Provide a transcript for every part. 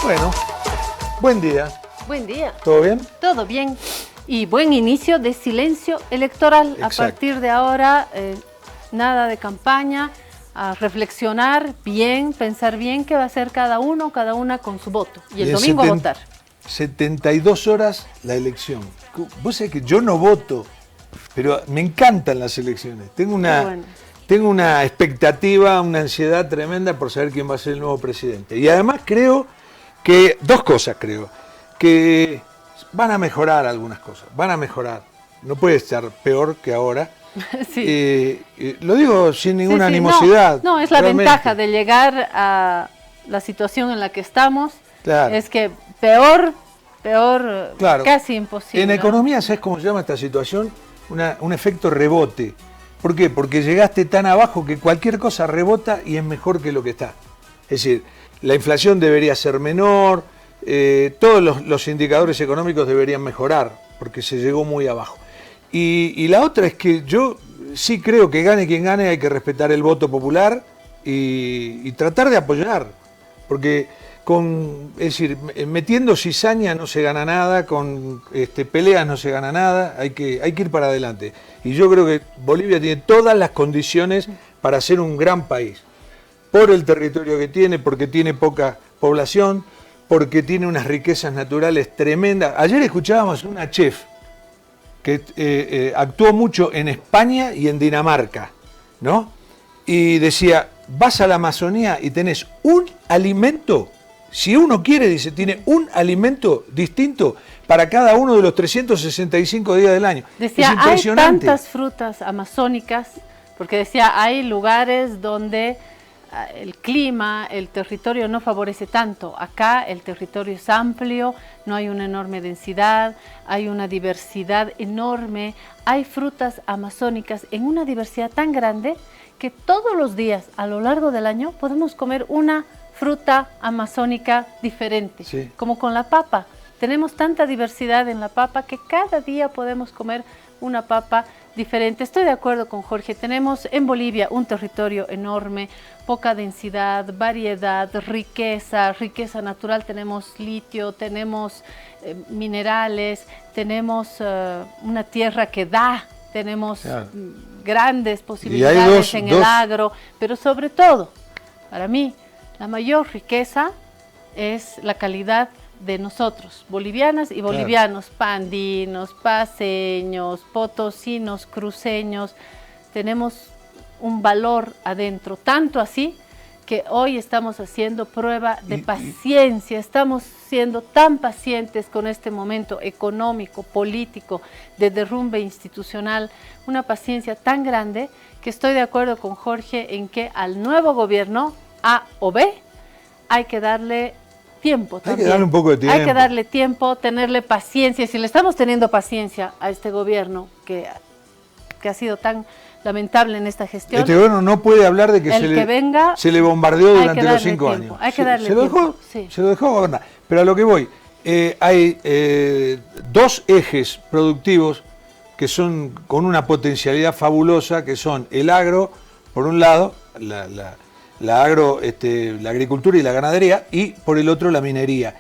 Bueno, buen día. Buen día. ¿Todo bien? Todo bien. Y buen inicio de silencio electoral. Exacto. A partir de ahora, nada de campaña, a reflexionar bien, pensar bien qué va a hacer cada uno, cada una con su voto. Y el domingo votar. 72 horas la elección. Vos sabés que yo no voto, pero me encantan las elecciones. Tengo una expectativa, una ansiedad tremenda por saber quién va a ser el nuevo presidente. Y además creo que, dos cosas creo, que van a mejorar algunas cosas, van a mejorar. No puede estar peor que ahora. Sí. Lo digo sin ninguna animosidad. No, es la ventaja de llegar a la situación en la que estamos. Claro. Es que peor, claro. Casi imposible. En economía, ¿sabes cómo se llama esta situación? Un efecto rebote. ¿Por qué? Porque llegaste tan abajo que cualquier cosa rebota y es mejor que lo que está. Es decir, la inflación debería ser menor, todos los indicadores económicos deberían mejorar, porque se llegó muy abajo. Y la otra es que yo sí creo que gane quien gane, hay que respetar el voto popular y tratar de apoyar, porque es decir, metiendo cizaña no se gana nada, con peleas no se gana nada, hay que ir para adelante. Y yo creo que Bolivia tiene todas las condiciones para ser un gran país, por el territorio que tiene, porque tiene poca población, porque tiene unas riquezas naturales tremendas. Ayer escuchábamos una chef que actuó mucho en España y en Dinamarca, ¿no? Y decía, vas a la Amazonía y tenés un alimento, si uno quiere, dice, tiene un alimento distinto para cada uno de los 365 días del año. Decía, es impresionante. Hay tantas frutas amazónicas, porque decía, hay lugares donde el clima, el territorio no favorece tanto. Acá el territorio es amplio, no hay una enorme densidad, hay una diversidad enorme, hay frutas amazónicas en una diversidad tan grande que todos los días a lo largo del año podemos comer una fruta amazónica diferente, sí. Como con la papa. Tenemos tanta diversidad en la papa que cada día podemos comer una papa diferente. Estoy de acuerdo con Jorge, tenemos en Bolivia un territorio enorme, poca densidad, variedad, riqueza natural, tenemos litio, tenemos minerales, tenemos una tierra que da, tenemos grandes posibilidades en el agro, pero sobre todo, para mí, la mayor riqueza es la calidad de nosotros, bolivianas y bolivianos, andinos, paceños, potosinos, cruceños, tenemos un valor adentro, tanto así que hoy estamos haciendo prueba de paciencia, estamos siendo tan pacientes con este momento económico, político, de derrumbe institucional, una paciencia tan grande que estoy de acuerdo con Jorge en que al nuevo gobierno, A o B, hay que darle tiempo también. Hay que darle un poco de tiempo. Hay que darle tiempo, tenerle paciencia. Si le estamos teniendo paciencia a este gobierno que ha sido tan lamentable en esta gestión. Este gobierno no puede hablar de que se le bombardeó durante los 5 años. Hay que darle tiempo. Se lo dejó gobernar. Pero a lo que voy, hay dos ejes productivos que son con una potencialidad fabulosa, que son el agro, por un lado, la agricultura y la ganadería, y por el otro la minería.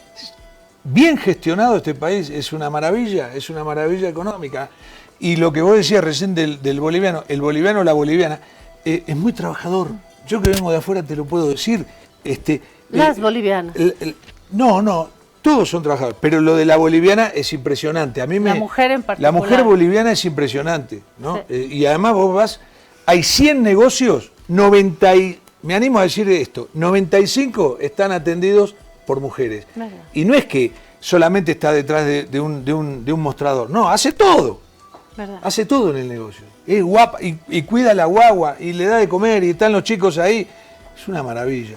Bien gestionado este país es una maravilla económica. Y lo que vos decías recién del boliviano, el boliviano o la boliviana, es muy trabajador. Yo que vengo de afuera te lo puedo decir. Las bolivianas. No, todos son trabajadores, pero lo de la boliviana es impresionante. A mí La mujer en particular. La mujer boliviana es impresionante, ¿no? Sí. Y además vos vas, hay 100 negocios, me animo a decir esto, 95 están atendidos por mujeres. Verdad. Y no es que solamente está detrás de un mostrador, no, hace todo. ¿Verdad? Hace todo en el negocio. Es guapa y cuida la guagua y le da de comer y están los chicos ahí. Es una maravilla.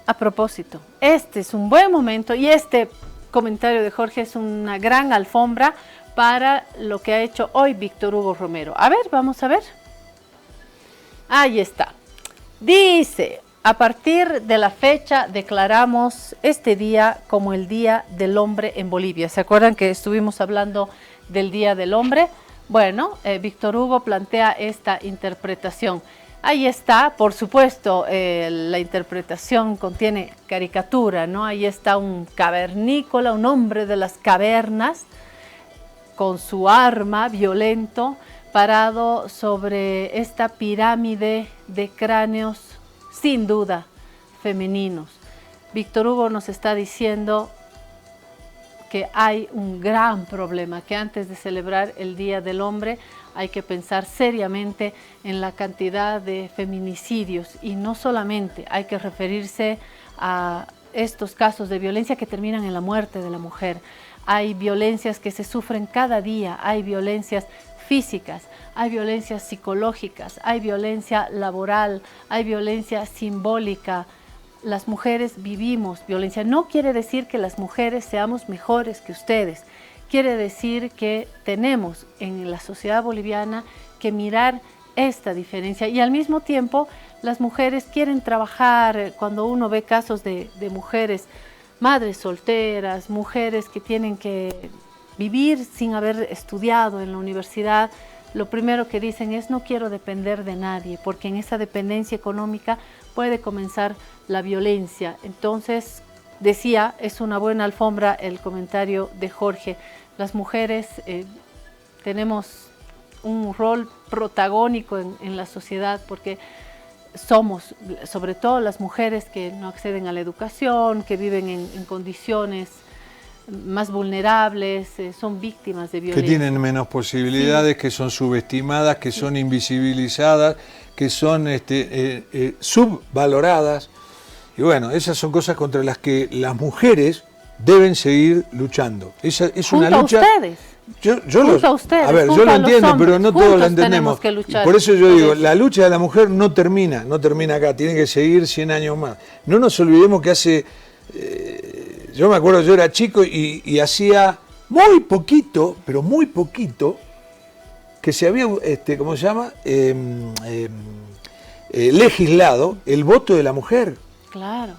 A propósito, este es un buen momento y este comentario de Jorge es una gran alfombra para lo que ha hecho hoy Víctor Hugo Romero. A ver, vamos a ver. Ahí está. Dice, a partir de la fecha declaramos este día como el Día del Hombre en Bolivia. ¿Se acuerdan que estuvimos hablando del Día del Hombre? Bueno, Víctor Hugo plantea esta interpretación. Ahí está, por supuesto, la interpretación contiene caricatura, ¿no? Ahí está un cavernícola, un hombre de las cavernas, con su arma violento, parado sobre esta pirámide de cráneos, sin duda, femeninos. Víctor Hugo nos está diciendo que hay un gran problema, que antes de celebrar el Día del Hombre hay que pensar seriamente en la cantidad de feminicidios y no solamente hay que referirse a estos casos de violencia que terminan en la muerte de la mujer. Hay violencias que se sufren cada día, hay violencias físicas, hay violencias psicológicas, hay violencia laboral, hay violencia simbólica. Las mujeres vivimos violencia. No quiere decir que las mujeres seamos mejores que ustedes. Quiere decir que tenemos en la sociedad boliviana que mirar esta diferencia y al mismo tiempo las mujeres quieren trabajar. Cuando uno ve casos de mujeres, madres solteras, mujeres que tienen que vivir sin haber estudiado en la universidad, lo primero que dicen es no quiero depender de nadie, porque en esa dependencia económica puede comenzar la violencia. Entonces, decía, es una buena alfombra el comentario de Jorge. Las mujeres tenemos un rol protagónico en la sociedad porque somos, sobre todo las mujeres que no acceden a la educación, que viven en condiciones más vulnerables, son víctimas de violencia. Que tienen menos posibilidades, sí, que son subestimadas, que sí, son invisibilizadas, que son subvaloradas. Y bueno, esas son cosas contra las que las mujeres deben seguir luchando. Esa es junto una lucha. A ustedes. Yo Ustedes, a ver, yo lo entiendo, pero no todos lo entendemos. Por eso yo digo, la lucha de la mujer no termina acá, tiene que seguir 100 años más. No nos olvidemos que hace, yo me acuerdo, yo era chico y hacía muy poquito, pero muy poquito, que se había, ¿cómo se llama? Legislado el voto de la mujer. Claro.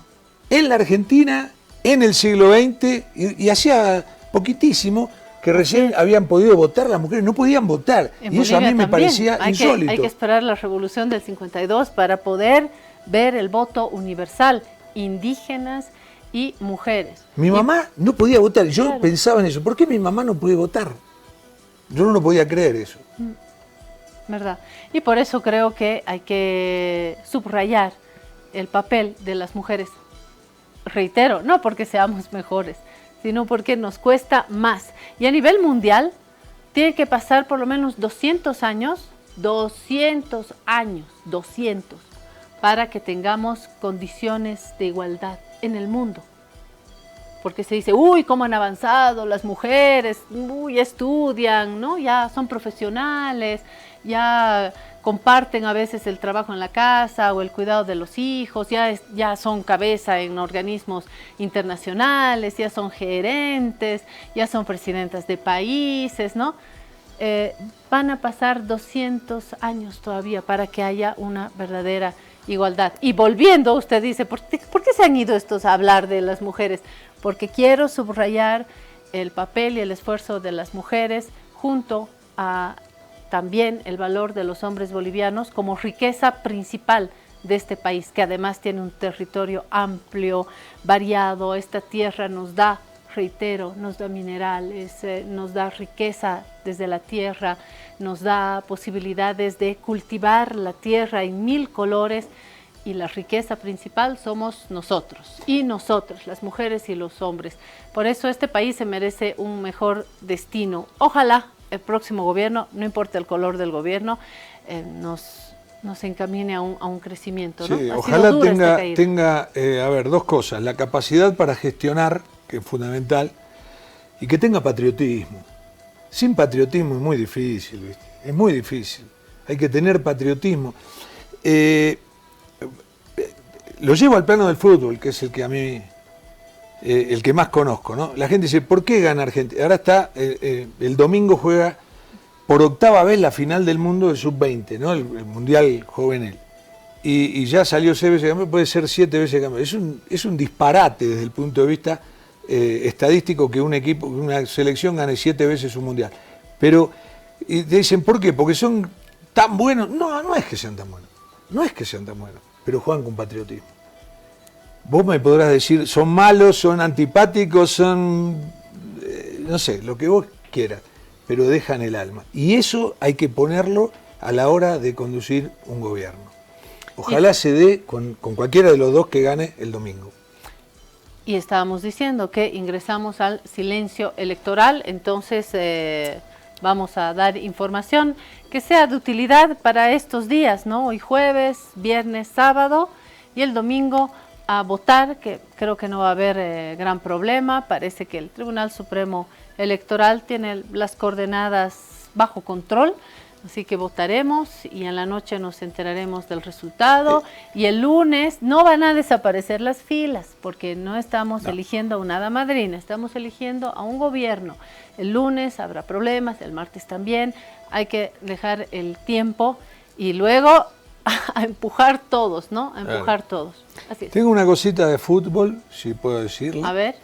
En la Argentina, en el siglo XX, y hacía poquitísimo, que recién habían podido votar las mujeres, no podían votar. Y eso a mí me parecía insólito. Hay que esperar la revolución del 52 para poder ver el voto universal, indígenas y mujeres. Mi mamá no podía votar, yo pensaba en eso, ¿por qué mi mamá no puede votar? Yo no lo podía creer eso. ¿Verdad? Y por eso creo que hay que subrayar el papel de las mujeres. Reitero, no porque seamos mejores, sino porque nos cuesta más. Y a nivel mundial, tiene que pasar por lo menos 200 años, para que tengamos condiciones de igualdad en el mundo. Porque se dice, uy, cómo han avanzado las mujeres, uy, estudian, ¿no? Ya son profesionales, ya comparten a veces el trabajo en la casa o el cuidado de los hijos, ya son cabeza en organismos internacionales, ya son gerentes, ya son presidentas de países, ¿no? Van a pasar 200 años todavía para que haya una verdadera igualdad. Y volviendo, usted dice, ¿por qué se han ido estos a hablar de las mujeres? Porque quiero subrayar el papel y el esfuerzo de las mujeres junto a también el valor de los hombres bolivianos como riqueza principal de este país, que además tiene un territorio amplio, variado. Esta tierra nos da, reitero, nos da minerales, nos da riqueza desde la tierra, nos da posibilidades de cultivar la tierra en 1000 colores y la riqueza principal somos nosotros y nosotras, las mujeres y los hombres. Por eso este país se merece un mejor destino. Ojalá el próximo gobierno, no importa el color del gobierno, nos encamine a un crecimiento, ¿no? Sí, Ha ojalá sido dura esta tenga a ver, dos cosas, la capacidad para gestionar, que es fundamental, y que tenga patriotismo. Sin patriotismo es muy difícil, ¿viste? Es muy difícil. Hay que tener patriotismo. Lo llevo al plano del fútbol, que es el que a mí, el que más conozco, ¿no? La gente dice, ¿por qué gana Argentina? Ahora está, el domingo juega por octava vez la final del mundo del sub-20, ¿no? El mundial juvenil. Y ya salió 6 veces campeón, puede ser 7 veces campeón. Es un disparate desde el punto de vista estadístico que un equipo, una selección gane 7 veces un mundial. Pero y te dicen, ¿por qué? Porque son tan buenos. No, no es que sean tan buenos. No es que sean tan buenos, pero juegan con patriotismo. Vos me podrás decir, son malos, son antipáticos, son, no sé, lo que vos quieras, pero dejan el alma. Y eso hay que ponerlo a la hora de conducir un gobierno. Ojalá se dé con cualquiera de los dos que gane el domingo. Y estábamos diciendo que ingresamos al silencio electoral, entonces vamos a dar información que sea de utilidad para estos días, ¿no? Hoy jueves, viernes, sábado y el domingo a votar, que creo que no va a haber gran problema. Parece que el Tribunal Supremo Electoral tiene las coordenadas bajo control, así que votaremos y en la noche nos enteraremos del resultado. Y el lunes no van a desaparecer las filas, porque no estamos eligiendo a una hada madrina, estamos eligiendo a un gobierno. El lunes habrá problemas, el martes también. Hay que dejar el tiempo y luego a empujar todos, ¿no? A empujar todos. Así es. Tengo una cosita de fútbol, si puedo decirlo. A ver.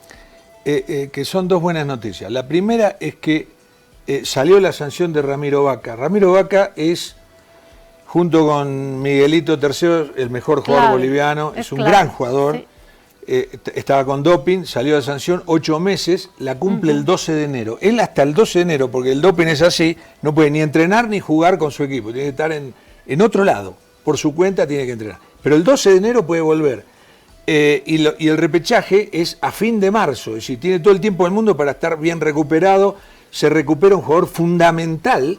Que son dos buenas noticias. La primera es que salió la sanción de Ramiro Vaca. Ramiro Vaca es, junto con Miguelito III, el mejor jugador boliviano. Es un gran jugador. Sí. Estaba con doping, salió la sanción, 8 meses, la cumple el 12 de enero. Él hasta el 12 de enero, porque el doping es así, no puede ni entrenar ni jugar con su equipo. Tiene que estar en otro lado. Por su cuenta tiene que entrenar. Pero el 12 de enero puede volver. Y el repechaje es a fin de marzo. Es decir, tiene todo el tiempo del mundo para estar bien recuperado. Se recupera un jugador fundamental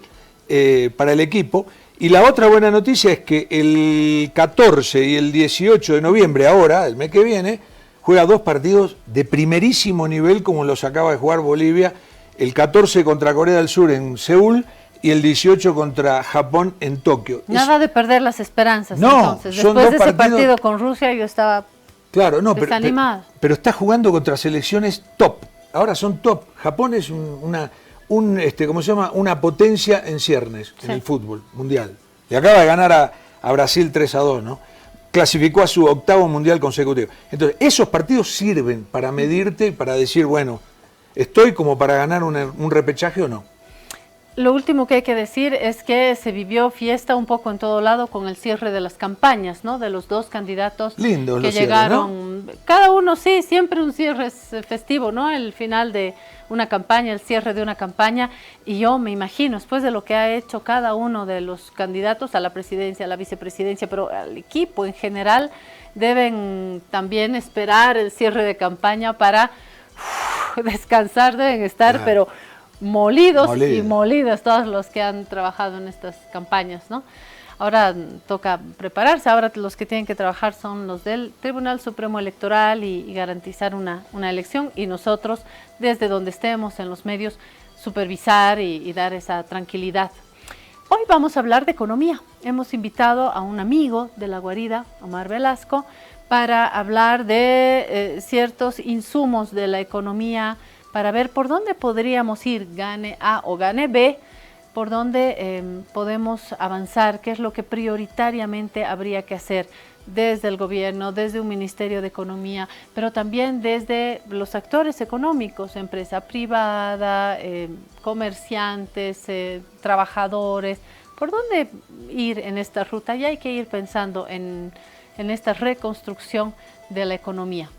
para el equipo. Y la otra buena noticia es que el 14 y el 18 de noviembre, ahora, el mes que viene, juega 2 partidos de primerísimo nivel como los acaba de jugar Bolivia. El 14 contra Corea del Sur en Seúl y el 18 contra Japón en Tokio. Nada de perder las esperanzas, no, entonces. Después de ese partido con Rusia yo estaba desanimada. Pero está jugando contra selecciones top. Ahora son top. Japón es ¿cómo se llama? Una potencia en ciernes en el fútbol mundial. Y acaba de ganar a Brasil 3-2, ¿no? Clasificó a su 8º mundial consecutivo. Entonces, esos partidos sirven para medirte y para decir, bueno, ¿estoy como para ganar un repechaje o no? Lo último que hay que decir es que se vivió fiesta un poco en todo lado con el cierre de las campañas, ¿no? De los 2 candidatos que llegaron. ¿No? Cada uno, sí, siempre un cierre es festivo, ¿no? El final de una campaña, el cierre de una campaña. Y yo me imagino, después de lo que ha hecho cada uno de los candidatos a la presidencia, a la vicepresidencia, pero al equipo en general, deben también esperar el cierre de campaña para descansar, deben estar, pero molidos y molidas todos los que han trabajado en estas campañas, ¿no? Ahora toca prepararse, ahora los que tienen que trabajar son los del Tribunal Supremo Electoral y garantizar una elección, y nosotros, desde donde estemos en los medios, supervisar y dar esa tranquilidad. Hoy vamos a hablar de economía. Hemos invitado a un amigo de La Guarida, Omar Velasco, para hablar de ciertos insumos de la economía, para ver por dónde podríamos ir, gane A o gane B, por dónde podemos avanzar, qué es lo que prioritariamente habría que hacer desde el gobierno, desde un Ministerio de Economía, pero también desde los actores económicos, empresa privada, comerciantes, trabajadores, por dónde ir en esta ruta. Y hay que ir pensando en esta reconstrucción de la economía.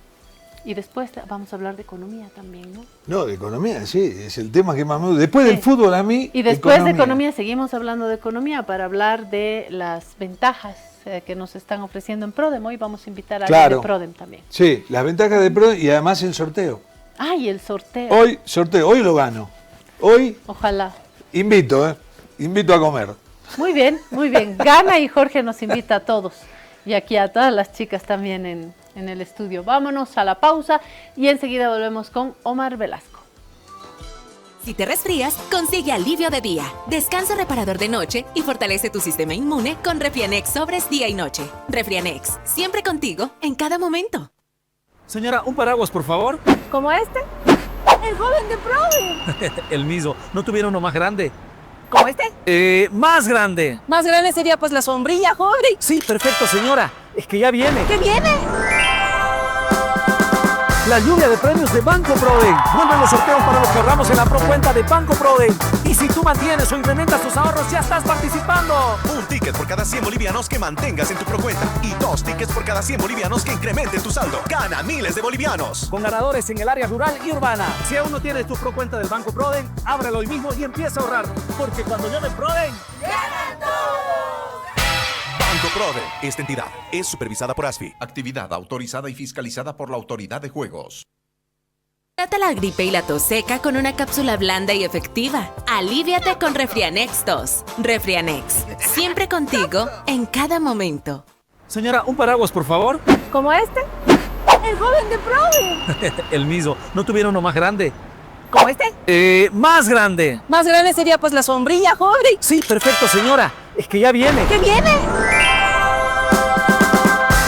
Y después vamos a hablar de economía también, ¿no? No, de economía, sí, es el tema que más me gusta. Después del fútbol a mí, y después de economía seguimos hablando de economía para hablar de las ventajas que nos están ofreciendo en Prodem. Hoy vamos a invitar a Claro. alguien de Prodem también. Sí, las ventajas de Prodem y además el sorteo. ¡Ay, el sorteo! Hoy lo gano. Hoy Ojalá. invito a comer. Muy bien, muy bien. Gana y Jorge nos invita a todos. Y aquí a todas las chicas también en el estudio. Vámonos a la pausa y enseguida volvemos con Omar Velasco. Si te resfrías, consigue alivio de día, descanso reparador de noche y fortalece tu sistema inmune con Refrianex sobres día y noche. Refrianex, siempre contigo, en cada momento. Señora, un paraguas, por favor. ¿Como este? El joven de Prodem. El mismo. ¿No tuviera uno más grande? ¿Como este? Más grande. Más grande sería pues la sombrilla, joven. Sí, perfecto, señora. Es que ya viene. ¿Qué viene? La lluvia de premios de Banco Prodem. Vuelven los sorteos para los que ahorramos en la procuenta de Banco Prodem. Y si tú mantienes o incrementas tus ahorros, ya estás participando. Un ticket por cada 100 bolivianos que mantengas en tu procuenta y 2 tickets por cada 100 bolivianos que incrementen tu saldo. Gana miles de bolivianos. Con ganadores en el área rural y urbana. Si aún no tienes tu procuenta del Banco Prodem, ábrelo hoy mismo y empieza a ahorrar. Porque cuando llame Prodem, ¡ganan todos! Banco Prodem. Esta entidad es supervisada por ASFI. Actividad autorizada y fiscalizada por la Autoridad de Juegos. Trata la gripe y la tos seca con una cápsula blanda y efectiva. Alivíate con Refrianex tos. Refrianex, siempre contigo, en cada momento. señora, un paraguas, por favor. ¿Como este? El joven de Prodem. El mismo. ¿No tuviera uno más grande? ¿Como este? Más grande. Más grande sería pues la sombrilla, joven. Sí, perfecto, señora. Es que ya viene. ¿Qué viene?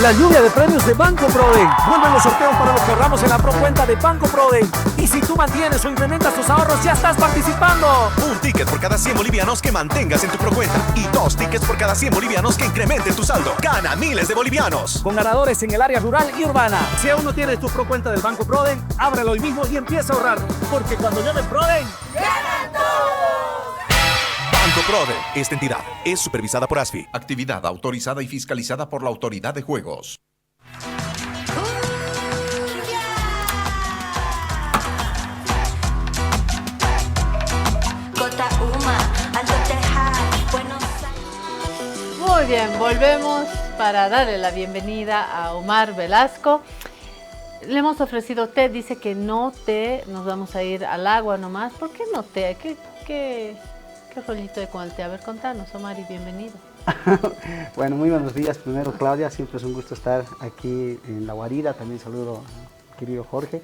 La lluvia de premios de Banco Prodem. Vuelven los sorteos para los que ahorramos en la procuenta de Banco Prodem. Y si tú mantienes o incrementas tus ahorros, ya estás participando. Un ticket por cada 100 bolivianos que mantengas en tu procuenta y 2 tickets por cada 100 bolivianos que incrementen tu saldo. Gana miles de bolivianos. Con ganadores en el área rural y urbana. Si aún no tienes tu procuenta del Banco Prodem, ábrelo hoy mismo y empieza a ahorrar. Porque cuando llame Prodem, ¡ganan todos! Banco Prodem. Esta entidad es supervisada por ASFI. Actividad autorizada y fiscalizada por la Autoridad de Juegos. Muy bien, volvemos para darle la bienvenida a Omar Velasco. Le hemos ofrecido té, dice que no té, nos vamos a ir al agua nomás. ¿Por qué no té? ¿Qué rollito hay con el té? A ver, contanos, Omar, y bienvenido. Bueno, muy buenos días. Primero, Claudia, siempre es un gusto estar aquí en La Guarida. También saludo a querido Jorge.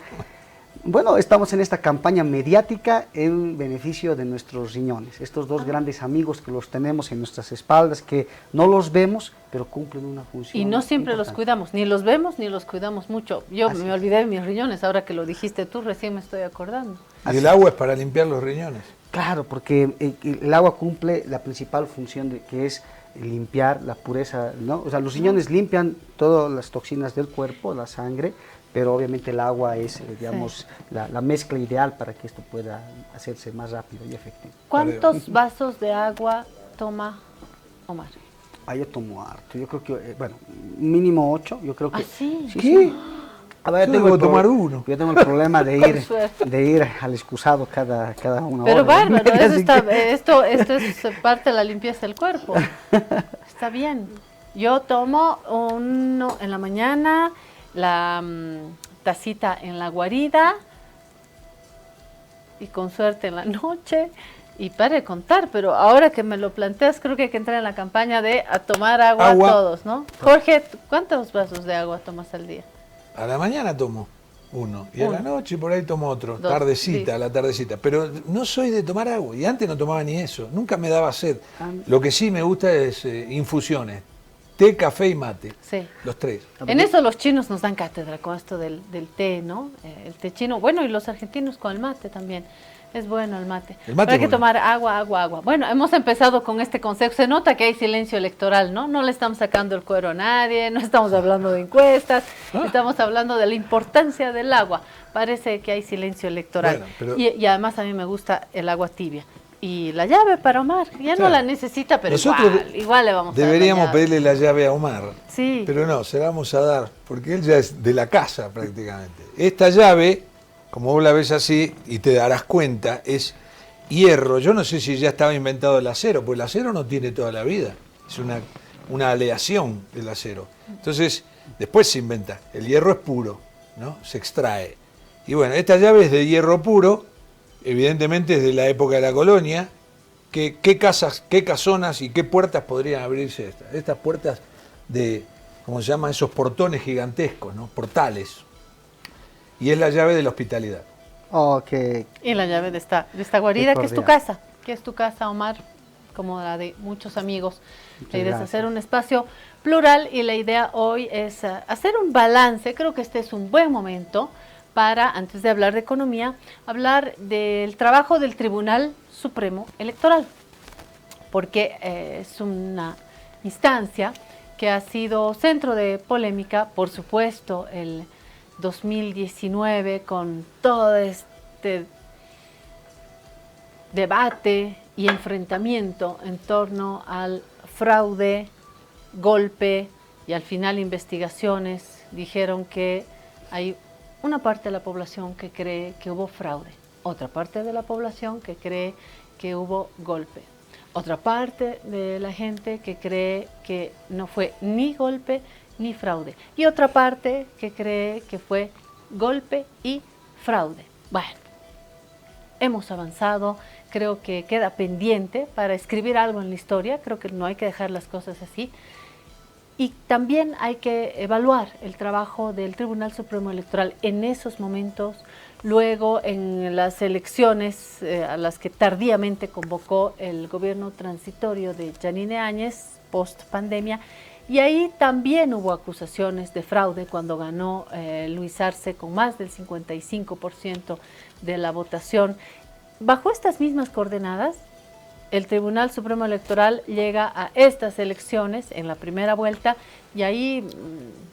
Bueno, estamos en esta campaña mediática en beneficio de nuestros riñones. Estos dos grandes amigos que los tenemos en nuestras espaldas, que no los vemos, pero cumplen una función Y no siempre los importante. cuidamos, ni los vemos ni los cuidamos mucho. Yo Así me es. olvidé de mis riñones, ahora que lo dijiste tú, recién me estoy acordando. Y el agua es para limpiar los riñones. Claro, porque el agua cumple la principal función de que es limpiar la pureza, ¿no? O sea, los riñones limpian todas las toxinas del cuerpo, la sangre, pero obviamente el agua es, digamos, la mezcla ideal para que esto pueda hacerse más rápido y efectivo. ¿Cuántos vasos de agua toma Omar? Yo tomo harto, yo creo que, bueno, mínimo 8, yo creo que... ¿Ah, sí? ¿Qué? A ver, Yo tengo debo el pro- tomar uno. Yo tengo el problema Con suerte. de ir al excusado cada una Pero hora. bárbaro, eso Así está, que- esto es parte de la limpieza del cuerpo. Está bien. Yo tomo uno en la mañana, la tacita en la guarida y con suerte en la noche. Y para de contar, pero ahora que me lo planteas, creo que hay que entrar en la campaña de a tomar agua, Agua. todos, ¿no? Jorge, ¿cuántos vasos de agua tomas al día? A la mañana tomo uno y a la Uno. noche por ahí tomo otro, Dos, tardecita, listo. a la tardecita. Pero no soy de tomar agua y antes no tomaba ni eso, nunca me daba sed. Ah. Lo que sí me gusta es infusiones, té, café y mate, Sí. los tres. En eso los chinos nos dan cátedra con esto del té, ¿no? El té chino, bueno, y los argentinos con el mate también. Es bueno el mate. El mate Pero hay es que bueno. tomar agua, agua, agua. Bueno, hemos empezado con este concepto. Se nota que hay silencio electoral, ¿no? No le estamos sacando el cuero a nadie, no estamos hablando de encuestas, estamos hablando de la importancia del agua. Parece que hay silencio electoral. Bueno, pero- y además a mí me gusta el agua tibia. Y la llave para Omar, ya no Claro. la necesita, pero Nosotros igual le vamos a dar la deberíamos llave. pedirle la llave a Omar, Sí. pero no, se la vamos a dar, porque él ya es de la casa prácticamente. Esta llave, como vos la ves así, y te darás cuenta, es hierro. Yo no sé si ya estaba inventado el acero, porque el acero no tiene toda la vida. Es una una aleación del acero. Entonces, después se inventa. El hierro es puro, ¿no? Se extrae. Y bueno, esta llave es de hierro puro, evidentemente es de la época de la colonia. ¿Qué casas, qué casonas y qué puertas podrían abrirse estas? Estas puertas de, ¿cómo se llama? Esos portones gigantescos, ¿no? Portales. Y es la llave de la hospitalidad. Okay. Y la llave de esta guarida, que es tu casa, Omar, como la de muchos amigos. La idea es hacer un espacio plural y la idea hoy es hacer un balance. Creo que este es un buen momento para, antes de hablar de economía, hablar del trabajo del Tribunal Supremo Electoral, porque es una instancia que ha sido centro de polémica, por supuesto, el 2019 con todo este debate y enfrentamiento en torno al fraude, golpe y al final investigaciones dijeron que hay una parte de la población que cree que hubo fraude, otra parte de la población que cree que hubo golpe, otra parte de la gente que cree que no fue ni golpe ni fraude, y otra parte que cree que fue golpe y fraude. Bueno, hemos avanzado, creo que queda pendiente para escribir algo en la historia, creo que no hay que dejar las cosas así. Y también hay que evaluar el trabajo del Tribunal Supremo Electoral en esos momentos, luego en las elecciones a las que tardíamente convocó el gobierno transitorio de Yanine Áñez, post pandemia, y ahí también hubo acusaciones de fraude cuando ganó Luis Arce con más del 55% de la votación. Bajo estas mismas coordenadas, el Tribunal Supremo Electoral llega a estas elecciones en la primera vuelta y ahí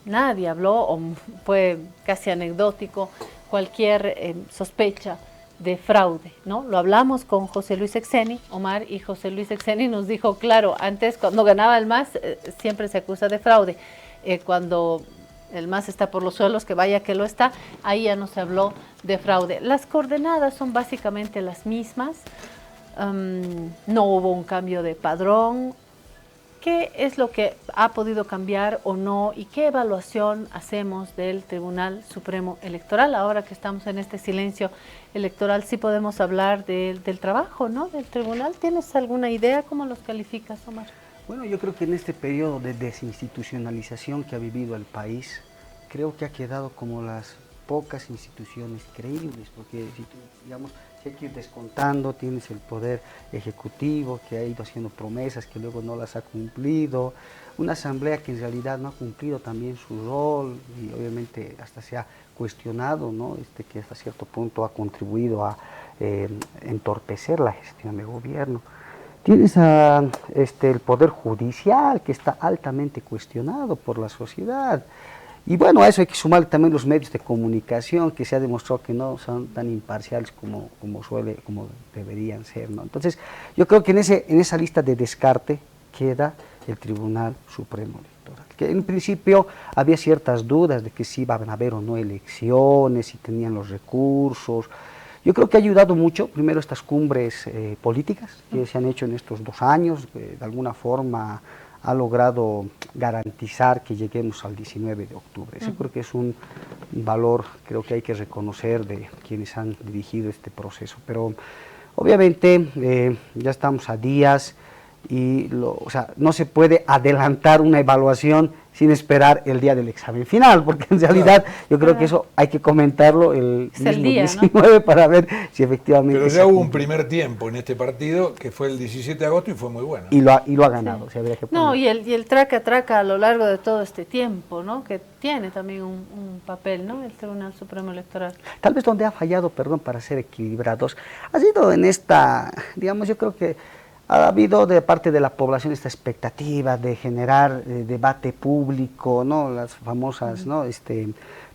nadie habló, o fue casi anecdótico, cualquier sospecha de fraude, ¿no? Lo hablamos con José Luis Exeni, Omar, y José Luis Exeni nos dijo, claro, antes cuando ganaba el MAS siempre se acusa de fraude, cuando el MAS está por los suelos, que vaya que lo está, ahí ya no se habló de fraude. Las coordenadas son básicamente las mismas. No hubo un cambio de padrón. ¿Qué es lo que ha podido cambiar o no? ¿Y qué evaluación hacemos del Tribunal Supremo Electoral? Ahora que estamos en este silencio electoral, sí podemos hablar del trabajo, ¿no? Del tribunal. ¿Tienes alguna idea? ¿Cómo los calificas, Omar? Bueno, yo creo que en este periodo de desinstitucionalización que ha vivido el país, creo que ha quedado como las pocas instituciones creíbles, porque si tú, digamos, hay que ir descontando, tienes el poder ejecutivo que ha ido haciendo promesas que luego no las ha cumplido, una asamblea que en realidad no ha cumplido también su rol y obviamente hasta se ha cuestionado, ¿no? Que hasta cierto punto ha contribuido a entorpecer la gestión de gobierno. Tienes el poder judicial que está altamente cuestionado por la sociedad. Y bueno, a eso hay que sumar también los medios de comunicación, que se ha demostrado que no son tan imparciales como deberían ser, ¿no? Entonces, yo creo que en esa lista de descarte queda el Tribunal Supremo Electoral, que en principio había ciertas dudas de que si iban a haber o no elecciones, si tenían los recursos. Yo creo que ha ayudado mucho, primero, estas cumbres políticas que se han hecho en estos 2 años, de alguna forma ha logrado garantizar que lleguemos al 19 de octubre. Eso creo que es un valor, creo que hay que reconocer de quienes han dirigido este proceso. Pero obviamente ya estamos a días y o sea, no se puede adelantar una evaluación sin esperar el día del examen final, porque en realidad yo creo que eso hay que comentarlo el mismo día, 19, ¿no? Para ver si efectivamente... Pero ya hubo un primer tiempo en este partido que fue el 17 de agosto y fue muy bueno. Y lo ha ganado. Sí. O sea, habría que no, y el traca a lo largo de todo este tiempo, ¿no? Que tiene también un papel, ¿no? El Tribunal Supremo Electoral. Tal vez donde ha fallado, perdón, para ser equilibrados, ha sido en esta, digamos, yo creo que ha habido de parte de la población esta expectativa de generar debate público, ¿no? Las famosas, ¿no?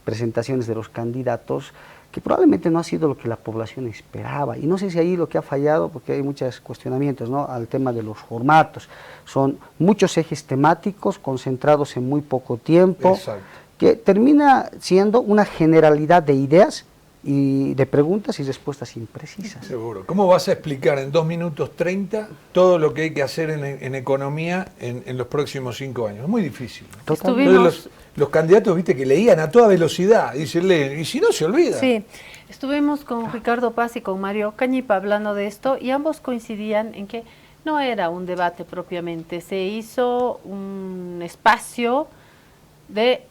Presentaciones de los candidatos, que probablemente no ha sido lo que la población esperaba. Y no sé si ahí lo que ha fallado, porque hay muchos cuestionamientos, ¿no? Al tema de los formatos. Son muchos ejes temáticos concentrados en muy poco tiempo, Exacto. que termina siendo una generalidad de ideas y de preguntas y respuestas imprecisas. Seguro. ¿Cómo vas a explicar en 2 minutos 30 todo lo que hay que hacer en economía en los próximos 5 años? Es muy difícil. Estuvimos... Los candidatos, viste, que leían a toda velocidad, dicen, leen, y si no se olvida. Sí, estuvimos con Ricardo Paz y con Mario Cañipa hablando de esto y ambos coincidían en que no era un debate propiamente, se hizo un espacio de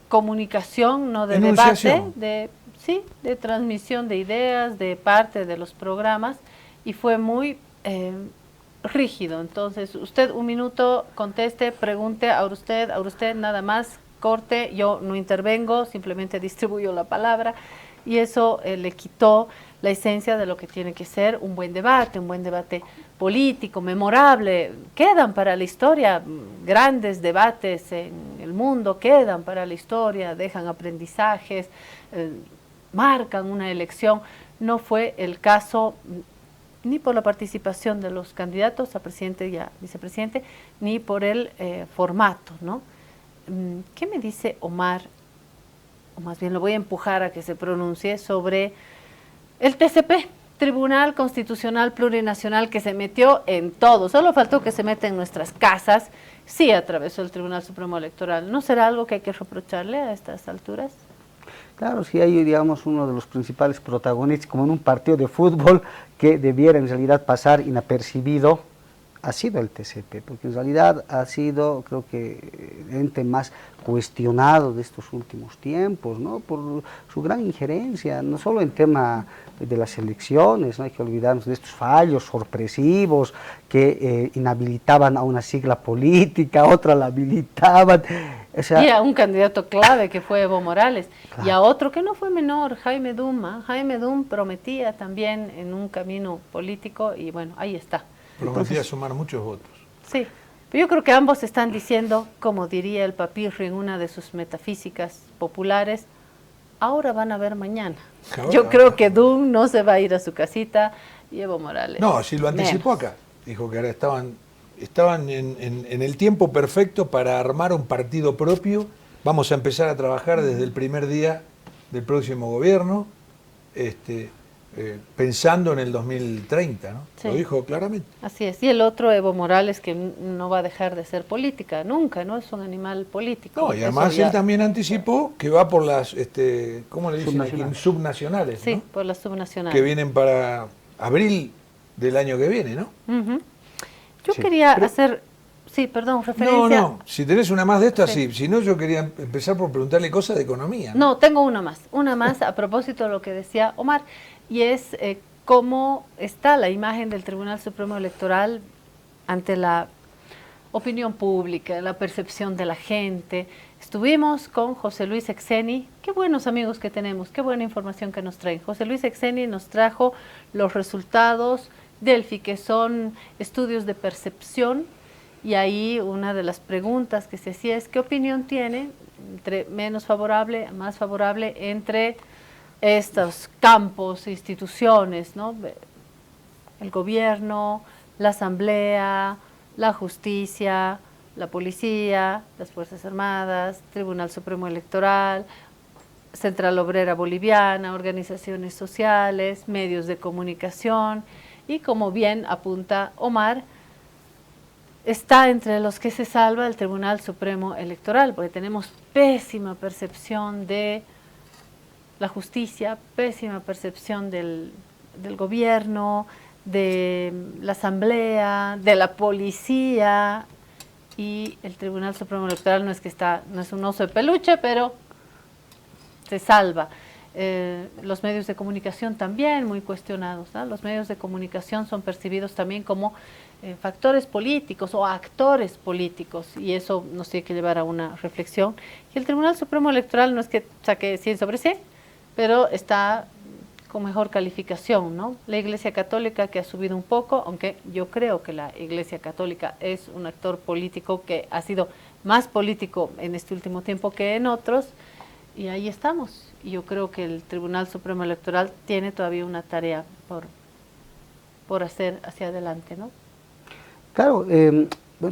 comunicación, no de debate, de transmisión de ideas, de parte de los programas, y fue muy rígido. Entonces, usted 1 minuto, conteste, pregunte, ahora usted nada más, corte, yo no intervengo, simplemente distribuyo la palabra, y eso le quitó la esencia de lo que tiene que ser un buen debate político, memorable. Quedan para la historia grandes debates en el mundo, quedan para la historia, dejan aprendizajes, marcan una elección. No fue el caso ni por la participación de los candidatos a presidente y a vicepresidente, ni por el formato, ¿no? ¿Qué me dice Omar? O más bien lo voy a empujar a que se pronuncie sobre el TCP, Tribunal Constitucional Plurinacional, que se metió en todo. Solo faltó que se meta en nuestras casas. Sí atravesó el Tribunal Supremo Electoral. ¿No será algo que hay que reprocharle a estas alturas? Claro, sí hay, digamos, uno de los principales protagonistas, como en un partido de fútbol, que debiera en realidad pasar inapercibido, ha sido el TCP, porque en realidad ha sido, creo que, el ente más cuestionado de estos últimos tiempos, ¿no? Por su gran injerencia, no solo en tema de las elecciones, no hay que olvidarnos de estos fallos sorpresivos que inhabilitaban a una sigla política, a otra la habilitaban. O sea, y a un candidato clave que fue Evo Morales, claro, y a otro que no fue menor, Jaime Dum. Jaime Dum prometía también en un camino político y bueno, ahí está. Prometía sumar muchos votos. Sí, pero yo creo que ambos están diciendo, como diría el Papirri en una de sus metafísicas populares, ahora van a ver mañana. Ahora, yo creo que Dum no se va a ir a su casita y Evo Morales. No, si lo anticipó acá. Dijo que ahora estaban en el tiempo perfecto para armar un partido propio. Vamos a empezar a trabajar desde el primer día del próximo gobierno, pensando en el 2030, ¿no? Sí. Lo dijo claramente. Así es. Y el otro, Evo Morales, que no va a dejar de ser política, nunca, ¿no? Es un animal político. No, y además él también anticipó que va por las, ¿cómo le dicen aquí? Subnacionales, sí, ¿no? Por las subnacionales. Que vienen para abril del año que viene, ¿no? Yo quería hacer... Sí, perdón, referencia... No, si tenés una más de estas, sí. Si no, yo quería empezar por preguntarle cosas de economía. No, tengo una más a propósito de lo que decía Omar, y es cómo está la imagen del Tribunal Supremo Electoral ante la opinión pública, la percepción de la gente. Estuvimos con José Luis Exeni, qué buenos amigos que tenemos, qué buena información que nos traen. José Luis Exeni nos trajo los resultados Delphi, que son estudios de percepción, y ahí una de las preguntas que se hacía es ¿qué opinión tiene entre menos favorable, más favorable entre estos campos, instituciones, ¿no? El gobierno, la asamblea, la justicia, la policía, las Fuerzas Armadas, Tribunal Supremo Electoral, Central Obrera Boliviana, organizaciones sociales, medios de comunicación, y como bien apunta Omar, está entre los que se salva el Tribunal Supremo Electoral, porque tenemos pésima percepción de la justicia, pésima percepción del gobierno, de la asamblea, de la policía, y el Tribunal Supremo Electoral no es un oso de peluche, pero se salva. Los medios de comunicación también muy cuestionados, ¿no? Los medios de comunicación son percibidos también como factores políticos o actores políticos, y eso nos tiene que llevar a una reflexión. Y el Tribunal Supremo Electoral no es que saque 100 sobre 100, pero está con mejor calificación, ¿no? La Iglesia Católica, que ha subido un poco, aunque yo creo que la Iglesia Católica es un actor político que ha sido más político en este último tiempo que en otros, y ahí estamos. Y yo creo que el Tribunal Supremo Electoral tiene todavía una tarea por hacer hacia adelante, ¿no? Claro,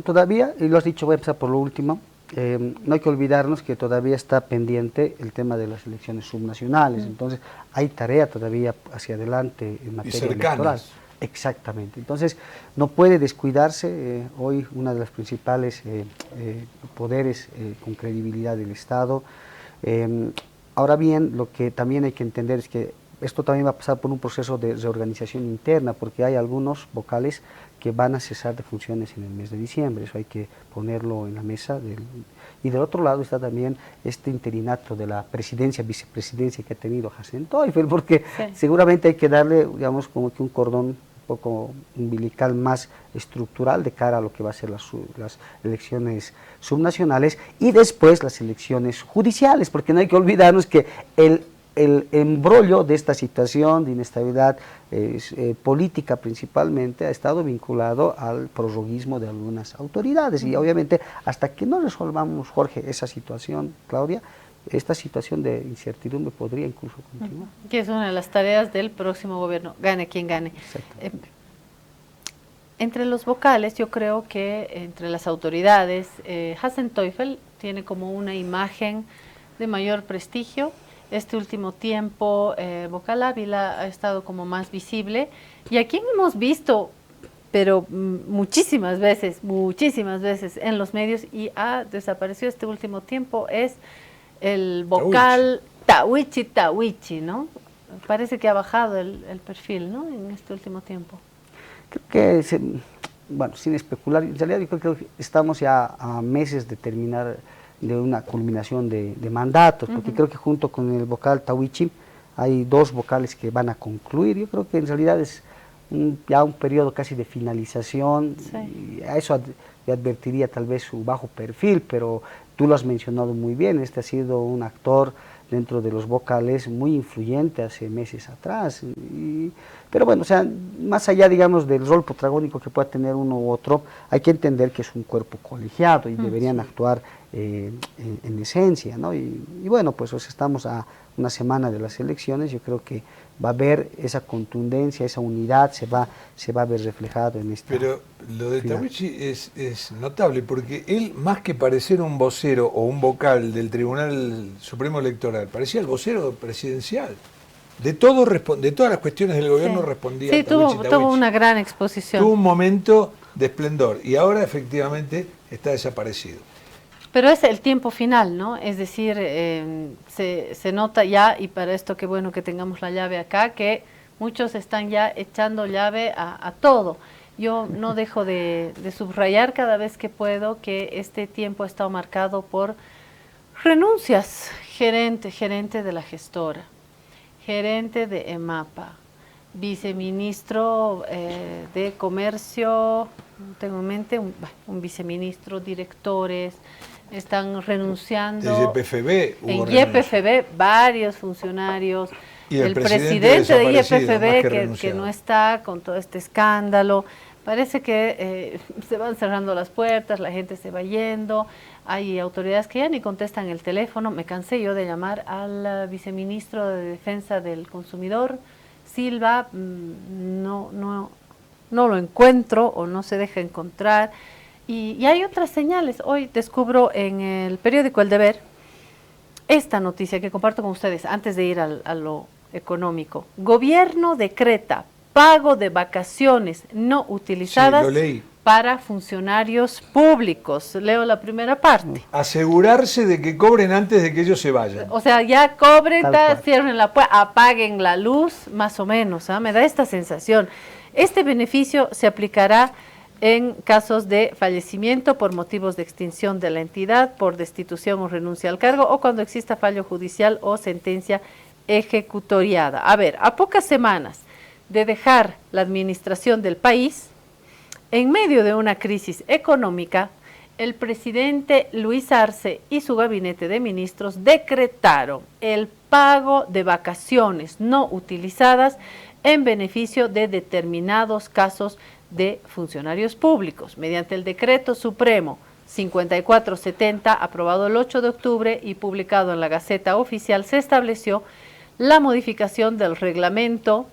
todavía, y lo has dicho, voy a empezar por lo último, no hay que olvidarnos que todavía está pendiente el tema de las elecciones subnacionales, entonces hay tarea todavía hacia adelante en materia electoral. Exactamente, entonces no puede descuidarse hoy una de las principales poderes con credibilidad del Estado. Ahora bien, lo que también hay que entender es que esto también va a pasar por un proceso de reorganización interna, porque hay algunos vocales que van a cesar de funciones en el mes de diciembre, eso hay que ponerlo en la mesa. Y del otro lado está también este interinato de la presidencia, vicepresidencia que ha tenido Hassan Teufel, porque seguramente hay que darle, digamos, como que un cordón un poco umbilical más estructural de cara a lo que va a ser las elecciones subnacionales y después las elecciones judiciales, porque no hay que olvidarnos que el embrollo de esta situación de inestabilidad política principalmente ha estado vinculado al prorroguismo de algunas autoridades y obviamente hasta que no resolvamos, Jorge, esa situación, Claudia, esta situación de incertidumbre podría incluso continuar. Que es una de las tareas del próximo gobierno, gane quien gane. Entre los vocales, yo creo que entre las autoridades, Hassan Teufel tiene como una imagen de mayor prestigio. Este último tiempo, Vocal Ávila ha estado como más visible y a quien hemos visto, pero muchísimas veces en los medios y ha desaparecido este último tiempo es el vocal Tawichi, ¿no? Parece que ha bajado el perfil, ¿no? En este último tiempo. Creo que, bueno, sin especular, en realidad yo creo que estamos ya a meses de terminar de una culminación de mandatos, porque creo que junto con el vocal Tawichi hay dos vocales que van a concluir. Yo creo que en realidad es ya un periodo casi de finalización, y a eso le advertiría tal vez su bajo perfil, pero tú lo has mencionado muy bien, este ha sido un actor dentro de los vocales muy influyente hace meses atrás, pero bueno, o sea, más allá, digamos, del rol protagónico que pueda tener uno u otro, hay que entender que es un cuerpo colegiado y deberían actuar en esencia, ¿no? Y bueno, pues estamos a una semana de las elecciones, yo creo que va a haber esa contundencia, esa unidad, se va a ver reflejado en esta. Pero lo de Tawichi es notable, porque él, más que parecer un vocero o un vocal del Tribunal Supremo Electoral, parecía el vocero presidencial. De todas las cuestiones del gobierno respondía. Sí, tuvo una gran exposición. Tuvo un momento de esplendor y ahora efectivamente está desaparecido. Pero es el tiempo final, ¿no? Es decir, se nota ya, y para esto qué bueno que tengamos la llave acá, que muchos están ya echando llave a todo. Yo no dejo de subrayar cada vez que puedo que este tiempo ha estado marcado por renuncias. Gerente de la gestora, gerente de EMAPA, viceministro de Comercio, tengo en mente un viceministro, directores, están renunciando. En YPFB varios funcionarios, y el presidente de YPFB que no está con todo este escándalo. Parece que se van cerrando las puertas, la gente se va yendo, hay autoridades que ya ni contestan el teléfono. Me cansé yo de llamar al viceministro de Defensa del Consumidor, Silva, no lo encuentro o no se deja encontrar. Y hay otras señales. Hoy descubro en el periódico El Deber esta noticia que comparto con ustedes antes de ir a lo económico. Gobierno decreta pago de vacaciones no utilizadas para funcionarios públicos. Leo la primera parte. Asegurarse de que cobren antes de que ellos se vayan. O sea, ya cobren, cierren la puerta, apaguen la luz, más o menos. Me da esta sensación. Este beneficio se aplicará en casos de fallecimiento por motivos de extinción de la entidad, por destitución o renuncia al cargo, o cuando exista fallo judicial o sentencia ejecutoriada. A ver, a pocas semanas de dejar la administración del país, en medio de una crisis económica, el presidente Luis Arce y su gabinete de ministros decretaron el pago de vacaciones no utilizadas en beneficio de determinados casos de funcionarios públicos, mediante el decreto supremo 5470, aprobado el 8 de octubre y publicado en la Gaceta Oficial, se estableció la modificación del reglamento,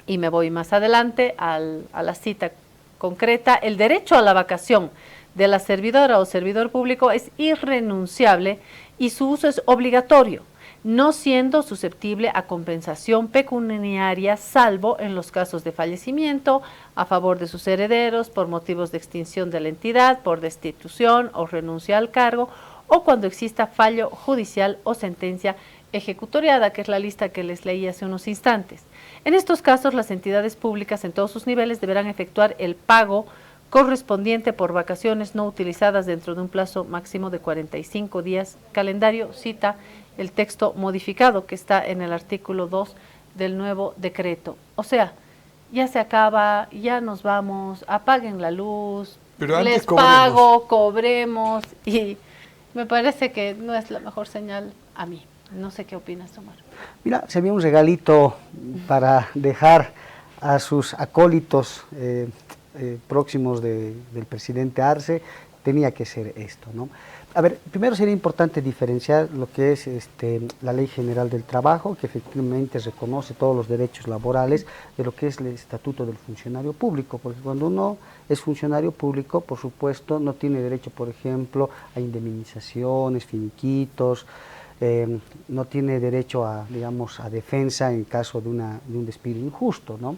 y me voy más adelante a la cita concreta, el derecho a la vacación de la servidora o servidor público es irrenunciable y su uso es obligatorio, no siendo susceptible a compensación pecuniaria, salvo en los casos de fallecimiento, a favor de sus herederos, por motivos de extinción de la entidad, por destitución o renuncia al cargo, o cuando exista fallo judicial o sentencia ejecutoriada, que es la lista que les leí hace unos instantes. En estos casos, las entidades públicas en todos sus niveles deberán efectuar el pago correspondiente por vacaciones no utilizadas dentro de un plazo máximo de 45 días calendario, cita el texto modificado que está en el artículo 2 del nuevo decreto. O sea, ya se acaba, ya nos vamos, apaguen la luz, pero antes les pago, cobremos, y me parece que no es la mejor señal a mí. No sé qué opinas, Omar. Mira, se había un regalito para dejar a sus acólitos próximos del presidente Arce, tenía que ser esto, ¿no? A ver, primero sería importante diferenciar lo que es la Ley General del Trabajo, que efectivamente reconoce todos los derechos laborales, de lo que es el Estatuto del Funcionario Público, porque cuando uno es funcionario público, por supuesto, no tiene derecho, por ejemplo, a indemnizaciones, finiquitos, no tiene derecho a, digamos, a defensa en caso de un despido injusto, ¿no?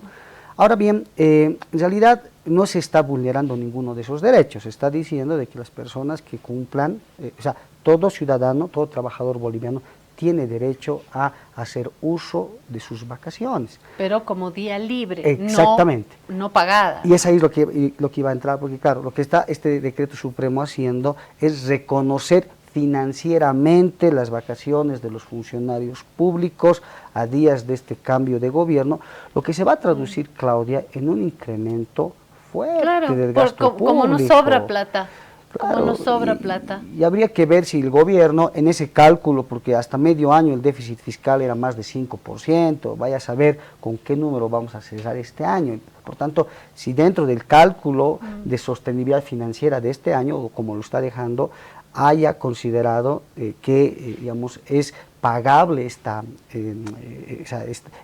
Ahora bien, en realidad no se está vulnerando ninguno de esos derechos, se está diciendo de que las personas que cumplan, o sea, todo ciudadano, todo trabajador boliviano tiene derecho a hacer uso de sus vacaciones. Pero como día libre, exactamente, no pagada. Y es ahí lo que iba a entrar, porque claro, lo que está este decreto supremo haciendo es reconocer financieramente las vacaciones de los funcionarios públicos a días de este cambio de gobierno, lo que se va a traducir, Claudia, en un incremento fuerte del gasto público. Como no sobra plata. Claro, como no sobra plata. Y habría que ver si el gobierno en ese cálculo, porque hasta medio año el déficit fiscal era más de 5%, vaya a saber con qué número vamos a cerrar este año. Por tanto, si dentro del cálculo de sostenibilidad financiera de este año, o como lo está dejando, haya considerado que digamos, es pagable esta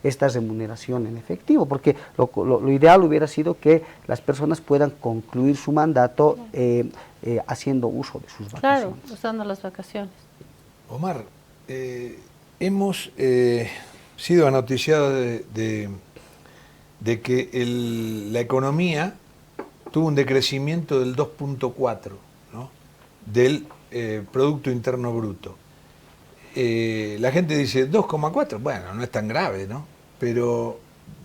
remuneración en efectivo, porque lo ideal hubiera sido que las personas puedan concluir su mandato haciendo uso de sus vacaciones. Claro, usando las vacaciones. Omar, hemos sido anoticiados de que la economía tuvo un decrecimiento del 2.4, ¿no? Del Producto Interno Bruto. La gente dice 2,4, bueno, no es tan grave, ¿no? Pero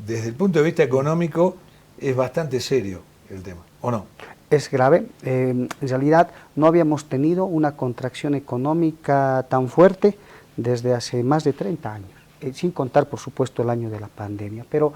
desde el punto de vista económico es bastante serio el tema, ¿o no? Es grave. En realidad no habíamos tenido una contracción económica tan fuerte desde hace más de 30 años, sin contar, por supuesto, el año de la pandemia. Pero,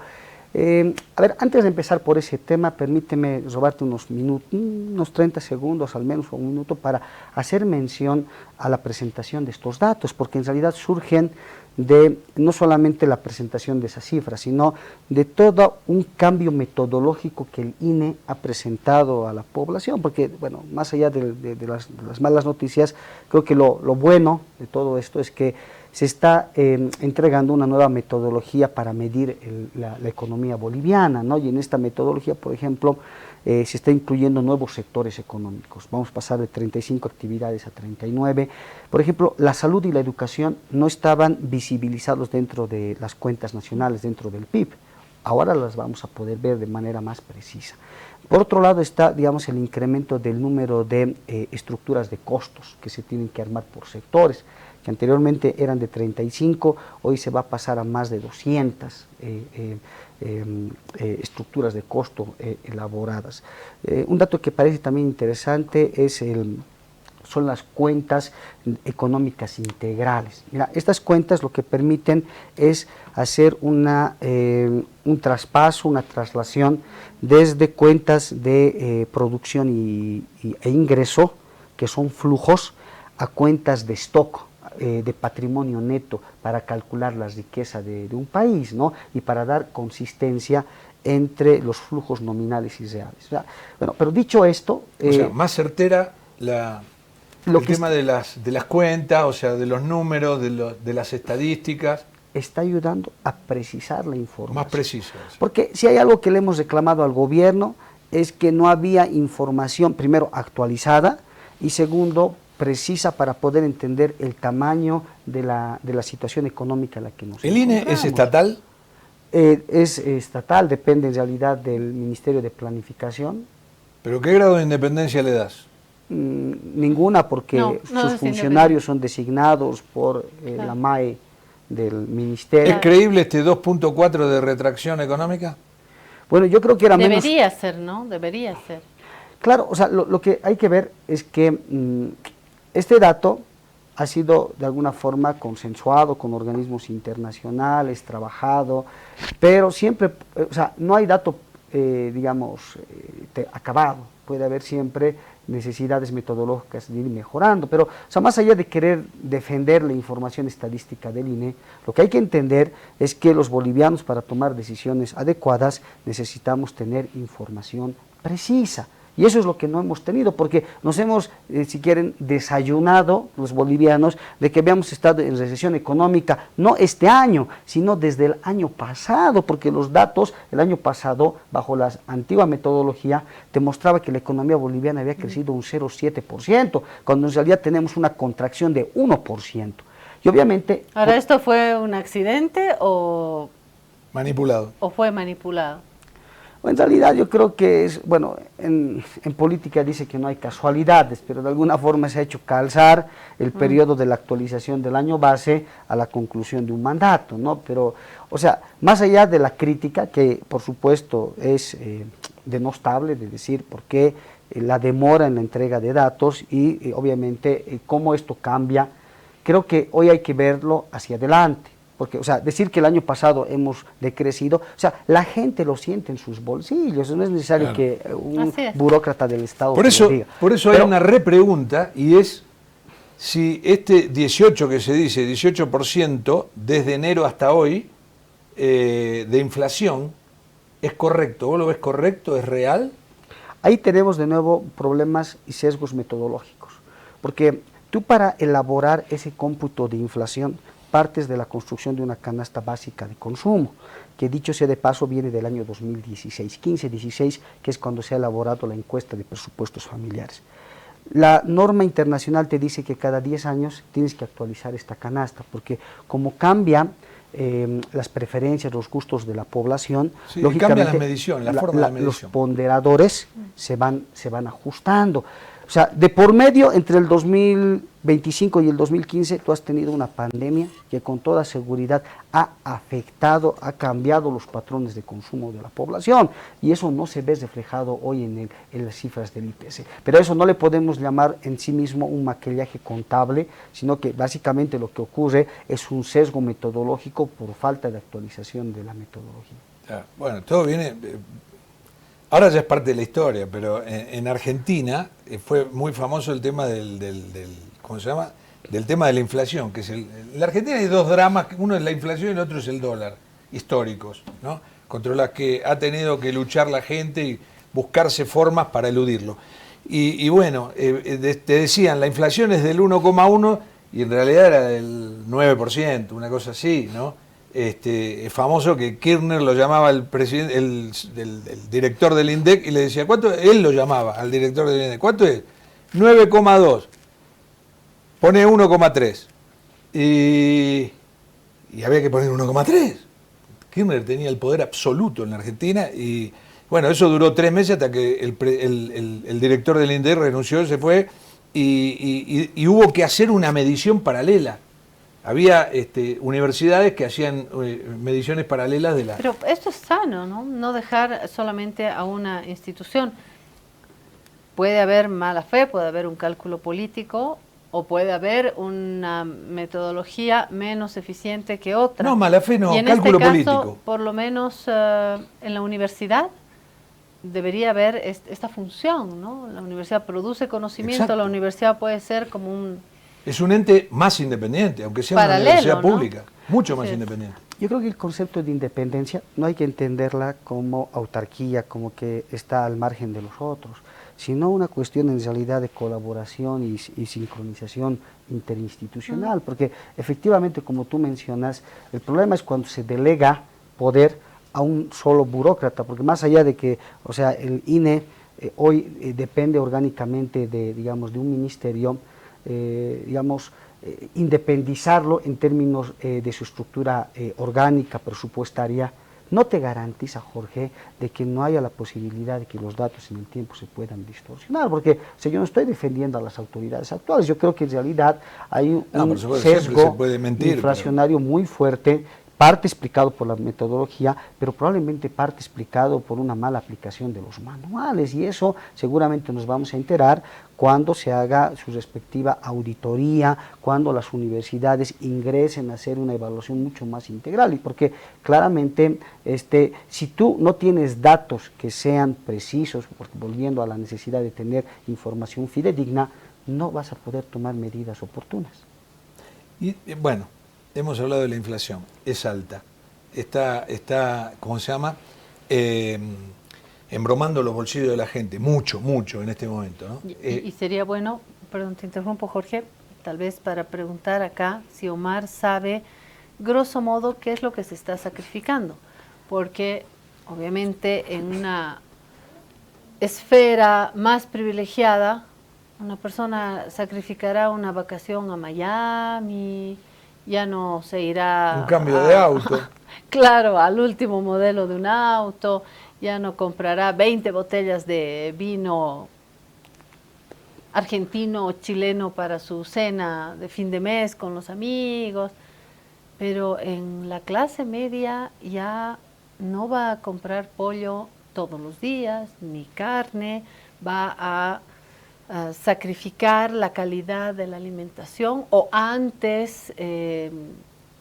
a ver, antes de empezar por ese tema, permíteme robarte unos minutos, unos 30 segundos al menos, o un minuto, para hacer mención a la presentación de estos datos, porque en realidad surgen de no solamente la presentación de esas cifras, sino de todo un cambio metodológico que el INE ha presentado a la población, porque, bueno, más allá de las malas noticias, creo que lo bueno de todo esto es que se está entregando una nueva metodología para medir la economía boliviana, ¿no? Y en esta metodología, por ejemplo, se está incluyendo nuevos sectores económicos. Vamos a pasar de 35 actividades a 39. Por ejemplo, la salud y la educación no estaban visibilizados dentro de las cuentas nacionales, dentro del PIB. Ahora las vamos a poder ver de manera más precisa. Por otro lado está, digamos, el incremento del número de estructuras de costos que se tienen que armar por sectores, que anteriormente eran de 35, hoy se va a pasar a más de 200 estructuras de costo elaboradas. Un dato que parece también interesante son las cuentas económicas integrales. Mira, estas cuentas lo que permiten es hacer un traspaso, una traslación desde cuentas de producción e ingreso, que son flujos, a cuentas de stock, de patrimonio neto, para calcular la riqueza de un país, ¿no? Y para dar consistencia entre los flujos nominales y reales. O sea, bueno, pero dicho esto... o sea, más certera el tema de las cuentas, o sea, de los números, de las estadísticas. Está ayudando a precisar la información. Más preciso. Sí. Porque si hay algo que le hemos reclamado al gobierno es que no había información, primero, actualizada y segundo, precisa para poder entender el tamaño de la situación económica en la que nos ¿El INE encontramos. es estatal? Es estatal, depende en realidad del Ministerio de Planificación. ¿Pero qué grado de independencia le das? Ninguna, porque No, no sus es funcionarios son designados por Claro. la MAE del Ministerio. ¿Es creíble este 2.4 de retracción económica? Bueno, yo creo que era menos... Debería ser, ¿no? Debería ser. Claro, o sea, lo que hay que ver es que este dato ha sido de alguna forma consensuado con organismos internacionales, trabajado, pero siempre, o sea, no hay dato, digamos, acabado. Puede haber siempre necesidades metodológicas de ir mejorando, pero, o sea, más allá de querer defender la información estadística del INE, lo que hay que entender es que los bolivianos, para tomar decisiones adecuadas, necesitamos tener información precisa. Y eso es lo que no hemos tenido, porque nos hemos, si quieren, desayunado los bolivianos de que habíamos estado en recesión económica, no este año, sino desde el año pasado, porque los datos el año pasado, bajo la antigua metodología, demostraba que la economía boliviana había crecido un 0,7%, cuando en realidad tenemos una contracción de 1%. Y obviamente... Ahora, ¿esto fue un accidente o Manipulado. fue manipulado? En realidad yo creo que es, bueno, en política dice que no hay casualidades, pero de alguna forma se ha hecho calzar el periodo de la actualización del año base a la conclusión de un mandato, ¿no? Pero, o sea, más allá de la crítica, que por supuesto es denostable, de decir por qué la demora en la entrega de datos y obviamente cómo esto cambia, creo que hoy hay que verlo hacia adelante. Porque, o sea, decir que el año pasado hemos decrecido, o sea, la gente lo siente en sus bolsillos, no es necesario Claro. que un Así es. burócrata del Estado Por te eso, lo diga. por eso hay Pero, una repregunta, y es si este 18 que se dice, 18% desde enero hasta hoy de inflación, ¿es correcto? ¿Vos lo ves correcto? ¿Es real? ahí tenemos de nuevo problemas y sesgos metodológicos, porque tú para elaborar ese cómputo de inflación partes de la construcción de una canasta básica de consumo, que dicho sea de paso viene del año 2016, 15-16, que es cuando se ha elaborado la encuesta de presupuestos familiares. La norma internacional te dice que cada 10 años tienes que actualizar esta canasta, porque como cambia las preferencias, los gustos de la población, Sí, lógicamente cambia la medición, la forma de la medición. los ponderadores se van ajustando. O sea, de por medio, entre el 2025 y el 2015, tú has tenido una pandemia que con toda seguridad ha afectado, ha cambiado los patrones de consumo de la población, y eso no se ve reflejado hoy en las cifras del IPC. Pero eso no le podemos llamar en sí mismo un maquillaje contable, sino que básicamente lo que ocurre es un sesgo metodológico por falta de actualización de la metodología. Ya, bueno, todo viene... ahora ya es parte de la historia, pero en Argentina fue muy famoso el tema ¿cómo se llama? Del tema de la inflación, que es en la Argentina hay dos dramas, uno es la inflación y el otro es el dólar, históricos, ¿no? Contra los que ha tenido que luchar la gente y buscarse formas para eludirlo. Y bueno, te decían, la inflación es del 1,1 y en realidad era del 9%, una cosa así, ¿no? Es famoso que Kirchner lo llamaba el presidente, el director del INDEC y le decía, ¿cuánto? Él lo llamaba al director del INDEC, ¿cuánto es? 9,2. Pone 1,3. Y había que poner 1,3. Kirchner tenía el poder absoluto en la Argentina y bueno, eso duró 3 meses hasta que el director del INDEC renunció, se fue y hubo que hacer una medición paralela. Había universidades que hacían mediciones paralelas de la... Pero esto es sano, ¿no? No dejar solamente a una institución. Puede haber mala fe, puede haber un cálculo político o puede haber una metodología menos eficiente que otra. No, mala fe no, y en cálculo este caso, político. por lo menos en la universidad debería haber esta función, ¿no? La universidad produce conocimiento, Exacto. la universidad puede ser como un... Es un ente más independiente, aunque sea Paralelo, una universidad ¿no? pública, mucho más Sí. independiente. Yo creo que el concepto de independencia no hay que entenderla como autarquía, como que está al margen de los otros, sino una cuestión en realidad de colaboración y sincronización interinstitucional, porque efectivamente, como tú mencionas, el problema es cuando se delega poder a un solo burócrata, porque más allá de que, o sea, el INE hoy depende orgánicamente de, digamos, de un ministerio, digamos, independizarlo en términos de su estructura orgánica, presupuestaria, no te garantiza, Jorge, de que no haya la posibilidad de que los datos en el tiempo se puedan distorsionar, porque o sea, yo no estoy defendiendo a las autoridades actuales, yo creo que en realidad hay un sesgo inflacionario muy fuerte, parte explicado por la metodología, pero probablemente parte explicado por una mala aplicación de los manuales, y eso seguramente nos vamos a enterar cuando se haga su respectiva auditoría, cuando las universidades ingresen a hacer una evaluación mucho más integral, y porque claramente si tú no tienes datos que sean precisos, porque volviendo a la necesidad de tener información fidedigna, no vas a poder tomar medidas oportunas. Y bueno, hemos hablado de la inflación, es alta, está ¿cómo se llama? Embromando los bolsillos de la gente, mucho en este momento, ¿no? Y sería bueno, perdón, te interrumpo, Jorge, tal vez para preguntar acá si Omar sabe, grosso modo, qué es lo que se está sacrificando, porque obviamente en una esfera más privilegiada, una persona sacrificará una vacación a Miami, ya no se irá... Un cambio de auto. Claro, al último modelo de un auto, ya no comprará 20 botellas de vino argentino o chileno para su cena de fin de mes con los amigos, pero en la clase media ya no va a comprar pollo todos los días, ni carne, va a sacrificar la calidad de la alimentación, o antes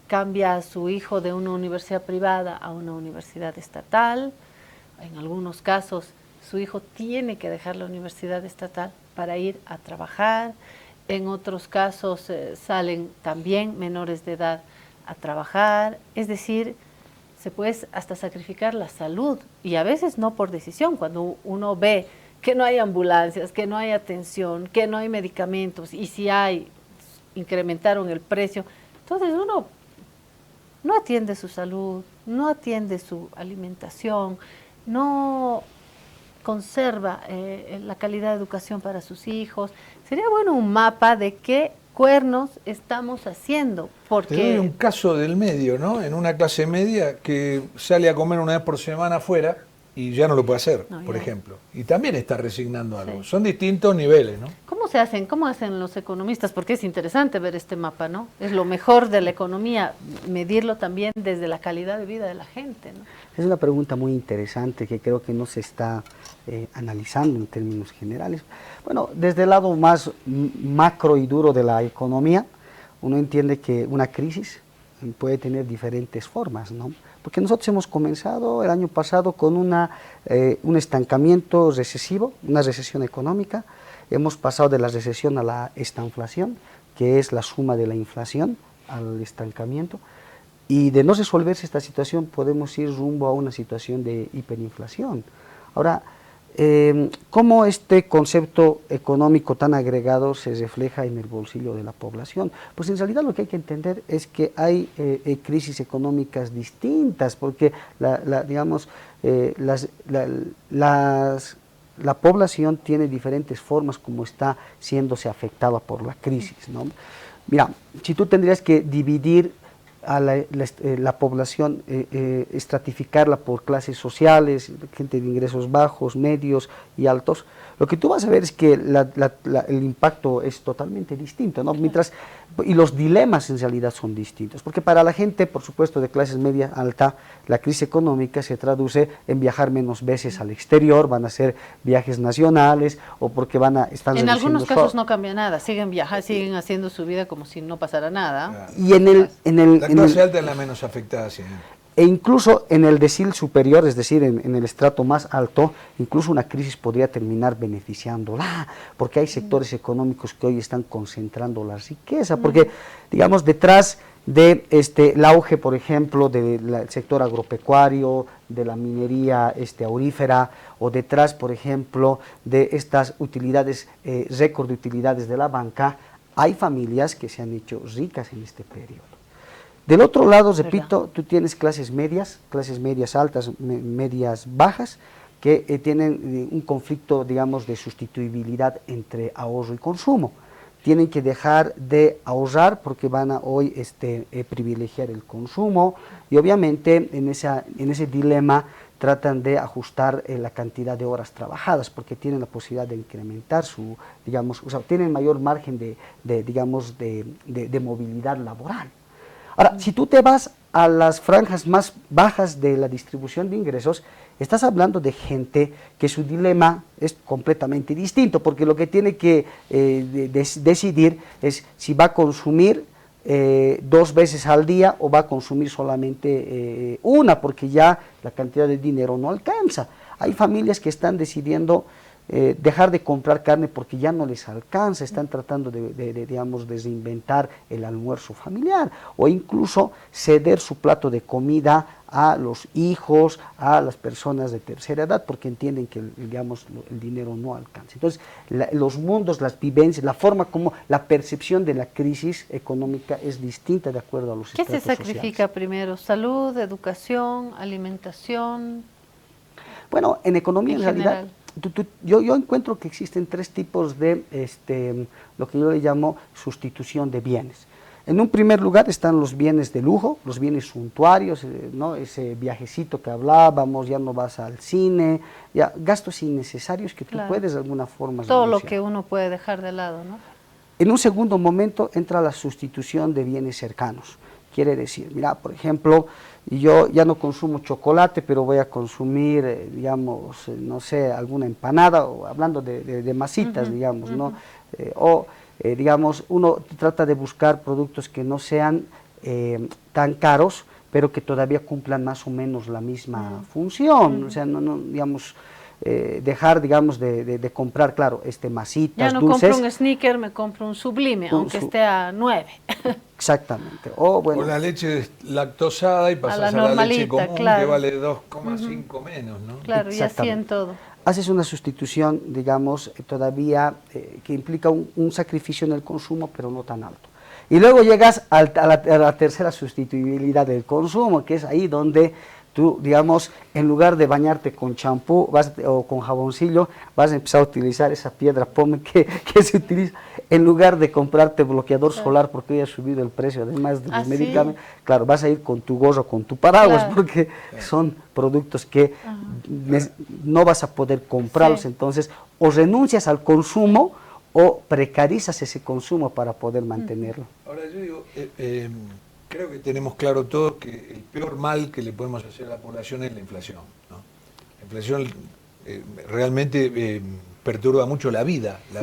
cambia a su hijo de una universidad privada a una universidad estatal. En algunos casos su hijo tiene que dejar la universidad estatal para ir a trabajar. En otros casos salen también menores de edad a trabajar. Es decir, se puede hasta sacrificar la salud, y a veces no por decisión. Cuando uno ve que no hay ambulancias, que no hay atención, que no hay medicamentos, y si hay, incrementaron el precio, entonces uno no atiende su salud, no atiende su alimentación, no conserva la calidad de educación para sus hijos. Sería bueno un mapa de qué cuernos estamos haciendo, porque... Te doy un caso del medio, ¿no? En una clase media que sale a comer una vez por semana afuera y ya no lo puede hacer, por ejemplo. Y también está resignando algo. Sí. Son distintos niveles, ¿no? ¿Cómo hacen los economistas? Porque es interesante ver este mapa, ¿no? Es lo mejor de la economía, medirlo también desde la calidad de vida de la gente, ¿no? Es una pregunta muy interesante que creo que no se está analizando en términos generales. Bueno, desde el lado más macro y duro de la economía, uno entiende que una crisis puede tener diferentes formas, ¿no? Porque nosotros hemos comenzado el año pasado con un estancamiento recesivo, una recesión económica. Hemos pasado de la recesión a la estanflación, que es la suma de la inflación al estancamiento. Y de no resolverse esta situación podemos ir rumbo a una situación de hiperinflación. Ahora, ¿cómo este concepto económico tan agregado se refleja en el bolsillo de la población? Pues en realidad lo que hay que entender es que hay crisis económicas distintas, porque la población tiene diferentes formas como está siéndose afectada por la crisis, ¿no? Mira, si tú tendrías que dividir a la población, estratificarla por clases sociales, gente de ingresos bajos, medios y altos, lo que tú vas a ver es que el impacto es totalmente distinto, ¿no? Y los dilemas en realidad son distintos, porque para la gente, por supuesto, de clases media alta, la crisis económica se traduce en viajar menos veces al exterior, van a hacer viajes nacionales, o porque están en algunos casos no cambia nada, siguen viajando, siguen haciendo su vida como si no pasara nada. Claro. Y la clase alta es la menos afectada, sí. E incluso en el decil superior, es decir, en el estrato más alto, incluso una crisis podría terminar beneficiándola, porque hay sectores económicos que hoy están concentrando la riqueza, porque, digamos, detrás de el auge, por ejemplo, del sector agropecuario, de la minería aurífera, o detrás, por ejemplo, de estas utilidades, récord de utilidades de la banca, hay familias que se han hecho ricas en este periodo. Del otro lado, ¿Verdad? repito, tú tienes clases medias altas, medias bajas, que tienen un conflicto, digamos, de sustituibilidad entre ahorro y consumo. Tienen que dejar de ahorrar porque van a hoy privilegiar el consumo, y obviamente en ese dilema tratan de ajustar la cantidad de horas trabajadas, porque tienen la posibilidad de incrementar su, digamos, o sea, tienen mayor margen de movilidad laboral. Ahora, si tú te vas a las franjas más bajas de la distribución de ingresos, estás hablando de gente que su dilema es completamente distinto, porque lo que tiene que decidir es si va a consumir 2 veces al día o va a consumir solamente una, porque ya la cantidad de dinero no alcanza. Hay familias que están decidiendo dejar de comprar carne porque ya no les alcanza, están tratando digamos, de reinventar el almuerzo familiar, o incluso ceder su plato de comida a los hijos, a las personas de tercera edad, porque entienden que digamos, el dinero no alcanza. Entonces, los mundos, las vivencias, la forma como la percepción de la crisis económica es distinta de acuerdo a los ¿Qué se estratos sacrifica sociales. primero? ¿Salud, educación, alimentación? Bueno, en economía en realidad, general. yo encuentro que existen 3 tipos de lo que yo le llamo sustitución de bienes. En un primer lugar están los bienes de lujo, los bienes suntuarios, ¿no? Ese viajecito que hablábamos, ya no vas al cine, ya gastos innecesarios que tú Claro. puedes de alguna forma Todo lo renunciar. que uno puede dejar de lado, ¿no? En un segundo momento entra la sustitución de bienes cercanos. Quiere decir, mira, por ejemplo, yo ya no consumo chocolate, pero voy a consumir, digamos, no sé, alguna empanada, o hablando de masitas, digamos, ¿no? Digamos, uno trata de buscar productos que no sean tan caros, pero que todavía cumplan más o menos la misma función. O sea, no digamos, dejar, digamos, de comprar, claro, masitas, Ya no dulces. compro un sneaker, me compro un Sublime, aunque esté a 9. Exactamente. O bueno, O la leche lactosada y pasas la a la leche normalita, común, que claro. vale 2,5 menos, ¿no? Claro, y así en Exactamente. todo. haces una sustitución, digamos, todavía que implica un sacrificio en el consumo, pero no tan alto. Y luego llegas a la tercera sustituibilidad del consumo, que es ahí donde tú, digamos, en lugar de bañarte con champú o con jaboncillo, vas a empezar a utilizar esa piedra pómez que se utiliza, en lugar de comprarte bloqueador solar, porque hoy ha subido el precio, además de los medicamentos. Claro, vas a ir con tu gorro, con tu paraguas, porque son productos que no vas a poder comprarlos. Entonces, o renuncias al consumo o precarizas ese consumo para poder mantenerlo. Ahora yo digo, creo que tenemos claro todo que el peor mal que le podemos hacer a la población es la inflación, ¿no? La inflación realmente perturba mucho la vida, la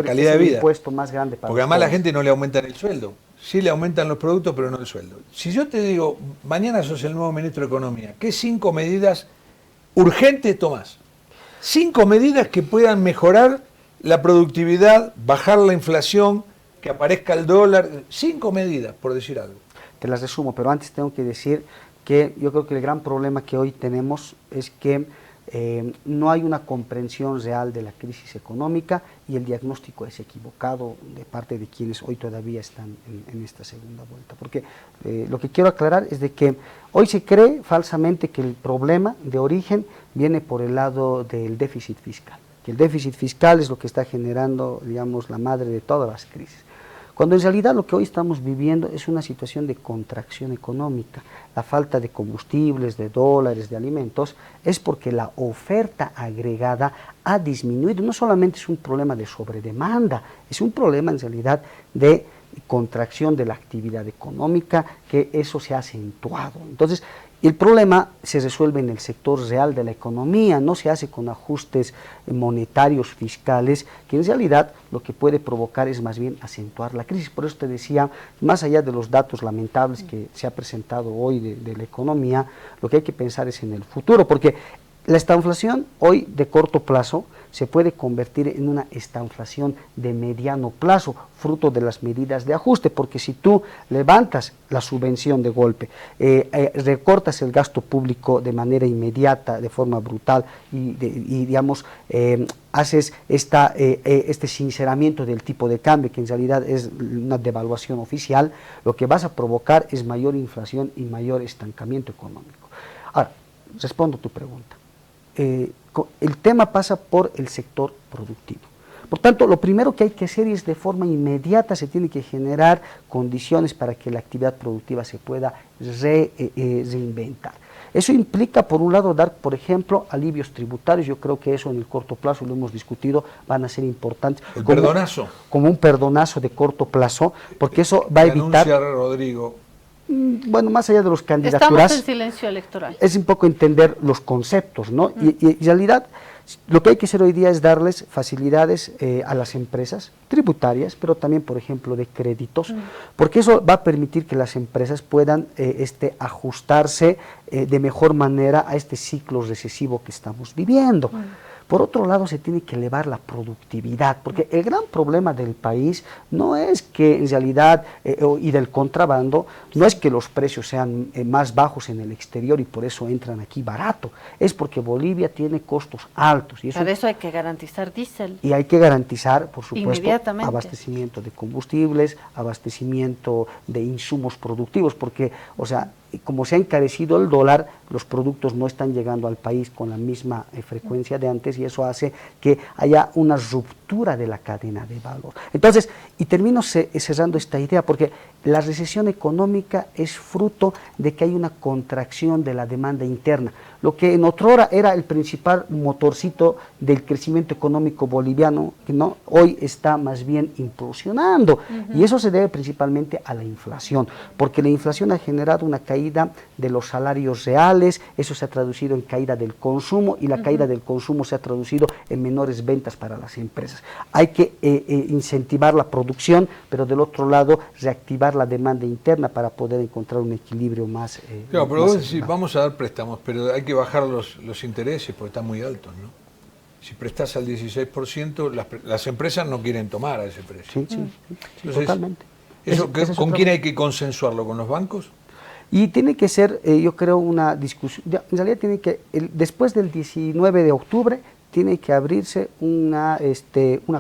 calidad de vida. Impuesto más grande para porque además la gente no le aumentan el sueldo. Sí le aumentan los productos, pero no el sueldo. Si yo te digo, mañana sos el nuevo ministro de Economía, ¿qué 5 medidas urgentes tomás? 5 medidas que puedan mejorar la productividad, bajar la inflación, que aparezca el dólar. 5 medidas, por decir algo. Te las resumo, pero antes tengo que decir que yo creo que el gran problema que hoy tenemos es que no hay una comprensión real de la crisis económica y el diagnóstico es equivocado de parte de quienes hoy todavía están en esta segunda vuelta. Porque lo que quiero aclarar es de que hoy se cree falsamente que el problema de origen viene por el lado del déficit fiscal, que el déficit fiscal es lo que está generando, digamos, la madre de todas las crisis. Cuando en realidad lo que hoy estamos viviendo es una situación de contracción económica. La falta de combustibles, de dólares, de alimentos, es porque la oferta agregada ha disminuido. No solamente es un problema de sobredemanda, es un problema en realidad de contracción de la actividad económica, que eso se ha acentuado. Entonces, el problema se resuelve en el sector real de la economía, no se hace con ajustes monetarios, fiscales, que en realidad lo que puede provocar es más bien acentuar la crisis. Por eso te decía, más allá de los datos lamentables que se ha presentado hoy de la economía, lo que hay que pensar es en el futuro, porque La estanflación hoy de corto plazo se puede convertir en una estanflación de mediano plazo, fruto de las medidas de ajuste, porque si tú levantas la subvención de golpe, recortas el gasto público de manera inmediata, de forma brutal, y digamos, haces este sinceramiento del tipo de cambio, que en realidad es una devaluación oficial, lo que vas a provocar es mayor inflación y mayor estancamiento económico. Ahora, respondo a tu pregunta. El tema pasa por el sector productivo. Por tanto, lo primero que hay que hacer es de forma inmediata se tiene que generar condiciones para que la actividad productiva se pueda reinventar. Eso implica, por un lado, dar, por ejemplo, alivios tributarios. Yo creo que eso en el corto plazo, lo hemos discutido, van a ser importantes. El perdonazo. Como un perdonazo de corto plazo, porque eso va a evitar... Anuncia Rodrigo. Bueno, más allá de los candidaturas... Estamos en silencio electoral. Es un poco entender los conceptos, ¿no? Y en realidad, lo que hay que hacer hoy día es darles facilidades a las empresas tributarias, pero también, por ejemplo, de créditos, porque eso va a permitir que las empresas puedan ajustarse de mejor manera a este ciclo recesivo que estamos viviendo. Por otro lado, se tiene que elevar la productividad, porque el gran problema del país no es que en realidad, y del contrabando, no es que los precios sean más bajos en el exterior y por eso entran aquí barato, es porque Bolivia tiene costos altos. Y Para eso hay que garantizar diésel. Y hay que garantizar, por supuesto, inmediatamente, abastecimiento de combustibles, abastecimiento de insumos productivos, porque, o sea, como se ha encarecido el dólar, los productos no están llegando al país con la misma frecuencia de antes y eso hace que haya una ruptura de la cadena de valor. Entonces, y termino cerrando esta idea, porque la recesión económica es fruto de que hay una contracción de la demanda interna. Lo que en otrora era el principal motorcito del crecimiento económico boliviano, que no, hoy está más bien implosionando. Y eso se debe principalmente a la inflación, porque la inflación ha generado una caída de los salarios reales, eso se ha traducido en caída del consumo y la caída del consumo se ha traducido en menores ventas para las empresas. Hay que incentivar la producción, pero del otro lado reactivar la demanda interna para poder encontrar un equilibrio más... Claro, pero más vos decís, vamos a dar préstamos, pero hay que bajar los intereses porque están muy altos, ¿no? Si prestás al 16%, las empresas no quieren tomar a ese precio. Sí, sí, Entonces, totalmente. ¿Con quién hay que consensuarlo? ¿Con los bancos? Y tiene que ser, yo creo, una discusión, en realidad tiene que, después del 19 de octubre, tiene que abrirse una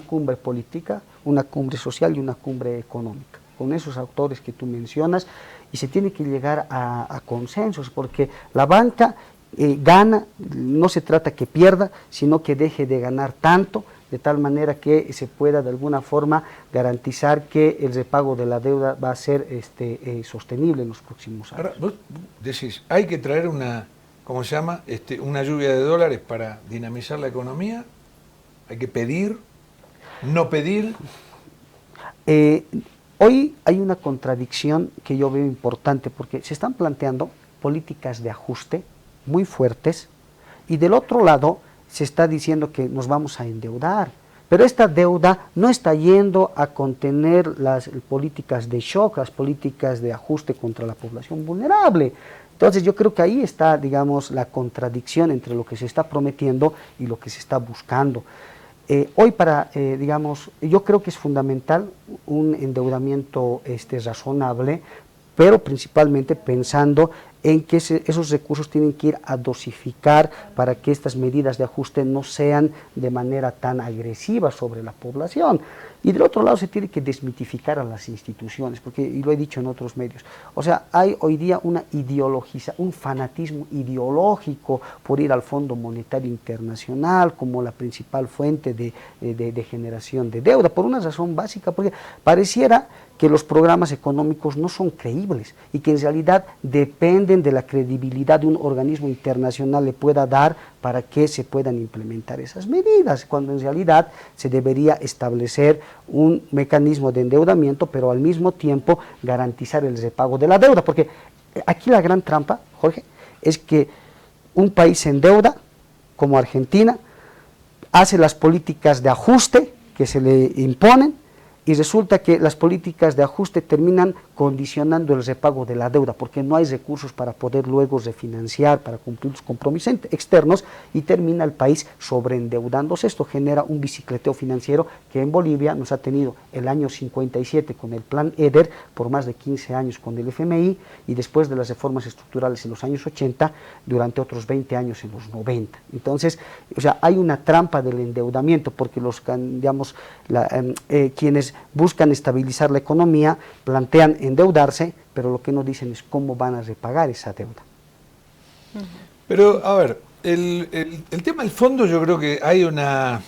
cumbre política, una cumbre social y una cumbre económica, con esos autores que tú mencionas, y se tiene que llegar a consensos, porque la banca gana, no se trata que pierda, sino que deje de ganar tanto, de tal manera que se pueda de alguna forma garantizar que el repago de la deuda va a ser sostenible en los próximos años. Ahora, vos decís, hay que traer una, ¿cómo se llama? Una lluvia de dólares para dinamizar la economía, hay que pedir, no pedir. Hoy hay una contradicción que yo veo importante, porque se están planteando políticas de ajuste muy fuertes y del otro lado se está diciendo que nos vamos a endeudar, pero esta deuda no está yendo a contener las políticas de shock, las políticas de ajuste contra la población vulnerable. Entonces yo creo que ahí está, digamos, la contradicción entre lo que se está prometiendo y lo que se está buscando. Hoy digamos, yo creo que es fundamental un endeudamiento razonable, pero principalmente pensando en que esos recursos tienen que ir a dosificar para que estas medidas de ajuste no sean de manera tan agresiva sobre la población. Y del otro lado se tiene que desmitificar a las instituciones, porque, y lo he dicho en otros medios, o sea, hay hoy día una un fanatismo ideológico por ir al Fondo Monetario Internacional como la principal fuente de generación de deuda, por una razón básica, porque pareciera que los programas económicos no son creíbles y que en realidad dependen de la credibilidad de un organismo internacional le pueda dar para que se puedan implementar esas medidas, cuando en realidad se debería establecer un mecanismo de endeudamiento, pero al mismo tiempo garantizar el repago de la deuda, porque aquí la gran trampa, Jorge, es que un país se endeuda, como Argentina, hace las políticas de ajuste que se le imponen, y resulta que las políticas de ajuste terminan condicionando el repago de la deuda, porque no hay recursos para poder luego refinanciar, para cumplir los compromisos externos, y termina el país sobreendeudándose. Esto genera un bicicleteo financiero que en Bolivia nos ha tenido el año 57 con el plan EDER, por más de 15 años con el FMI, y después de las reformas estructurales en los años 80, durante otros 20 años en los 90. Entonces, o sea, hay una trampa del endeudamiento, porque los, digamos, quienes buscan estabilizar la economía plantean endeudarse, pero lo que no dicen es cómo van a repagar esa deuda. Pero, a ver, el tema del fondo, yo creo que hay una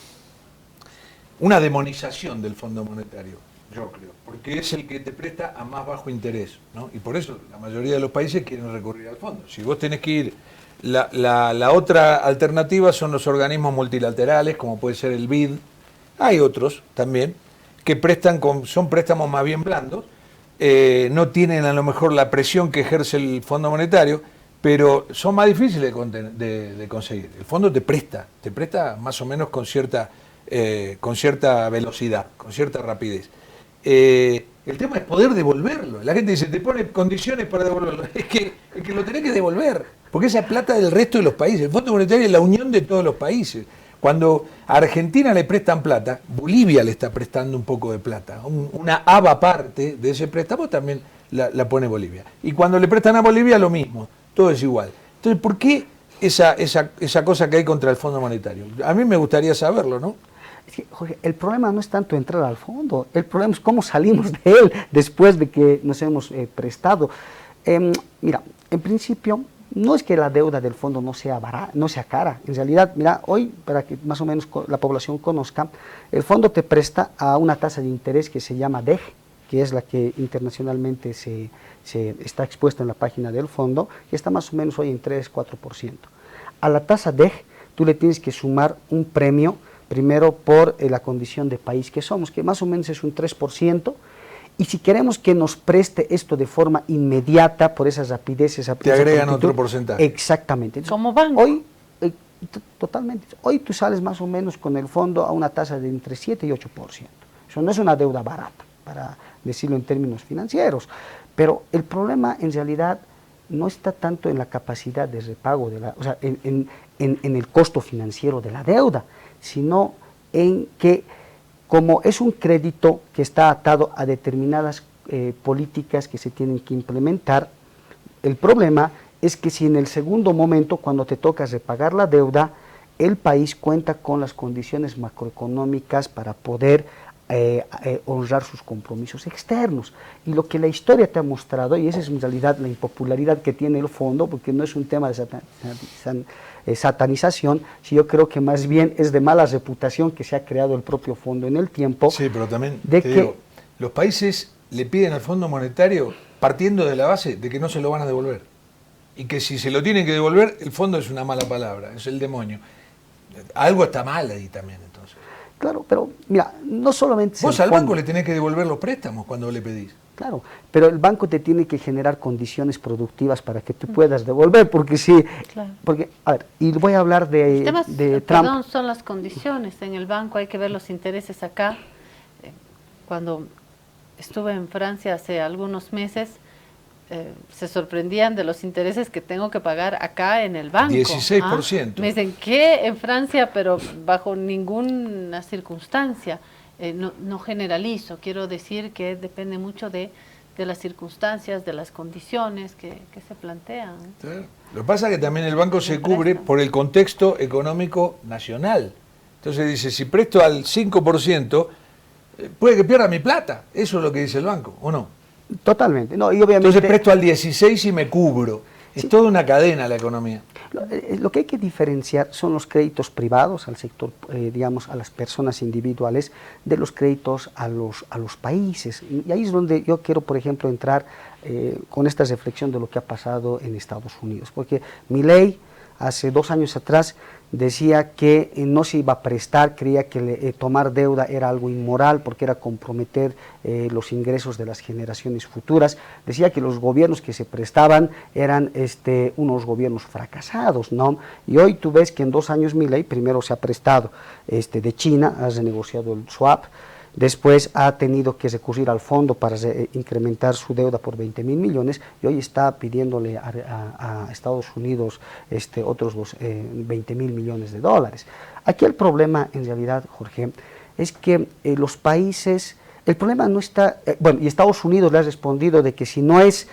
demonización del Fondo Monetario, yo creo, porque es el que te presta a más bajo interés, ¿no? Y por eso la mayoría de los países quieren recurrir al fondo. Si vos tenés que ir, la otra alternativa son los organismos multilaterales, como puede ser el BID, hay otros también, que son préstamos más bien blandos, no tienen a lo mejor la presión que ejerce el Fondo Monetario, pero son más difíciles de conseguir. El fondo te presta más o menos con cierta velocidad, con cierta rapidez. El tema es poder devolverlo. La gente dice, te pone condiciones para devolverlo. Es que lo tenés que devolver, porque esa plata del resto de los países. El Fondo Monetario es la unión de todos los países. Cuando a Argentina le prestan plata, Bolivia le está prestando un poco de plata. Una aba parte de ese préstamo también la pone Bolivia. Y cuando le prestan a Bolivia, lo mismo. Todo es igual. Entonces, ¿por qué esa cosa que hay contra el Fondo Monetario? A mí me gustaría saberlo, ¿no? Es que, Jorge, el problema no es tanto entrar al fondo, el problema es cómo salimos de él después de que nos hemos prestado. Mira, en principio, no es que la deuda del fondo no sea barata, no sea cara. En realidad, mira, hoy, para que más o menos la población conozca, el fondo te presta a una tasa de interés que se llama DEG, que es la que internacionalmente se está expuesta en la página del fondo, que está más o menos hoy en 3-4%. A la tasa DEG, tú le tienes que sumar un premio, primero por la condición de país que somos, que más o menos es un 3%, y si queremos que nos preste esto de forma inmediata, por esa rapidez, te agregan otro porcentaje. Exactamente. Entonces, como banco. Hoy, totalmente. Hoy tú sales más o menos con el fondo a una tasa de entre 7 y 8%. Eso no es una deuda barata, para decirlo en términos financieros. Pero el problema en realidad no está tanto en la capacidad de repago, o sea, en el costo financiero de la deuda, sino en que, como es un crédito que está atado a determinadas políticas que se tienen que implementar, el problema es que si en el segundo momento, cuando te toca repagar la deuda, el país cuenta con las condiciones macroeconómicas para poder honrar sus compromisos externos. Y lo que la historia te ha mostrado, y esa es en realidad la impopularidad que tiene el fondo, porque no es un tema de satanización, si yo creo que más bien es de mala reputación que se ha creado el propio fondo en el tiempo. Sí, pero también digo, los países le piden al Fondo Monetario partiendo de la base de que no se lo van a devolver. Y que si se lo tienen que devolver, el fondo es una mala palabra, es el demonio. Algo está mal ahí también, entonces. Claro, pero mira, no solamente... Vos al banco le tenés que devolver los préstamos cuando le pedís. Claro, pero el banco te tiene que generar condiciones productivas para que tú puedas devolver, porque sí, claro. Porque, a ver, y voy a hablar de Trump. Perdón, son las condiciones. En el banco hay que ver los intereses acá. Cuando estuve en Francia hace algunos meses, se sorprendían de los intereses que tengo que pagar acá en el banco. 16%. Me dicen, ¿qué? En Francia, pero bajo ninguna circunstancia. No generalizo, quiero decir que depende mucho de las circunstancias, de las condiciones que se plantean. Claro. Lo que pasa es que también el banco se cubre por el contexto económico nacional. Entonces dice, si presto al 5%, puede que pierda mi plata. Eso es lo que dice el banco, ¿o no? Totalmente. No, y obviamente, entonces presto al 16 y me cubro. Es toda una cadena la economía. Lo que hay que diferenciar son los créditos privados al sector, digamos, a las personas individuales, de los créditos a los países. Y ahí es donde yo quiero, por ejemplo, entrar con esta reflexión de lo que ha pasado en Estados Unidos. Porque Milei, hace 2 años atrás, decía que no se iba a prestar, creía que tomar deuda era algo inmoral porque era comprometer los ingresos de las generaciones futuras. Decía que los gobiernos que se prestaban eran unos gobiernos fracasados, ¿no? Y hoy tú ves que en 2 años Milei primero se ha prestado de China, ha renegociado el swap, después ha tenido que recurrir al fondo para incrementar su deuda por 20.000 millones y hoy está pidiéndole a Estados Unidos otros 20.000 millones de dólares. Aquí el problema en realidad, Jorge, es que los países... El problema no está, y Estados Unidos le ha respondido de que si no es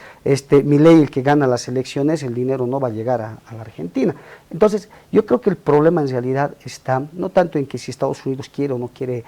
Milei el que gana las elecciones, el dinero no va a llegar a la Argentina. Entonces, yo creo que el problema en realidad está no tanto en que si Estados Unidos quiere o no quiere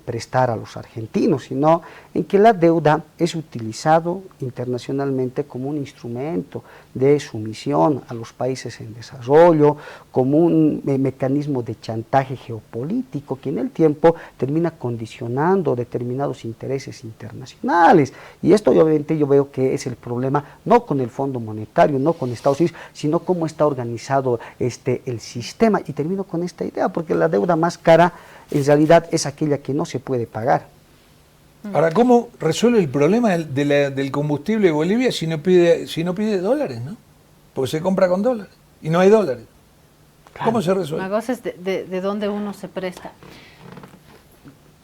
prestar a los argentinos, sino en que la deuda es utilizado internacionalmente como un instrumento de sumisión a los países en desarrollo, como un mecanismo de chantaje geopolítico que en el tiempo termina condicionando determinados intereses internacionales. Y esto obviamente yo veo que es el problema no con el Fondo Monetario, no con Estados Unidos, sino cómo está organizado el sistema. Y termino con esta idea, porque la deuda más cara en realidad es aquella que no se puede pagar. Ahora, ¿cómo resuelve el problema del combustible de Bolivia si no pide dólares, no? Porque se compra con dólares y no hay dólares. Claro. ¿Cómo se resuelve? Una cosa es de dónde uno se presta,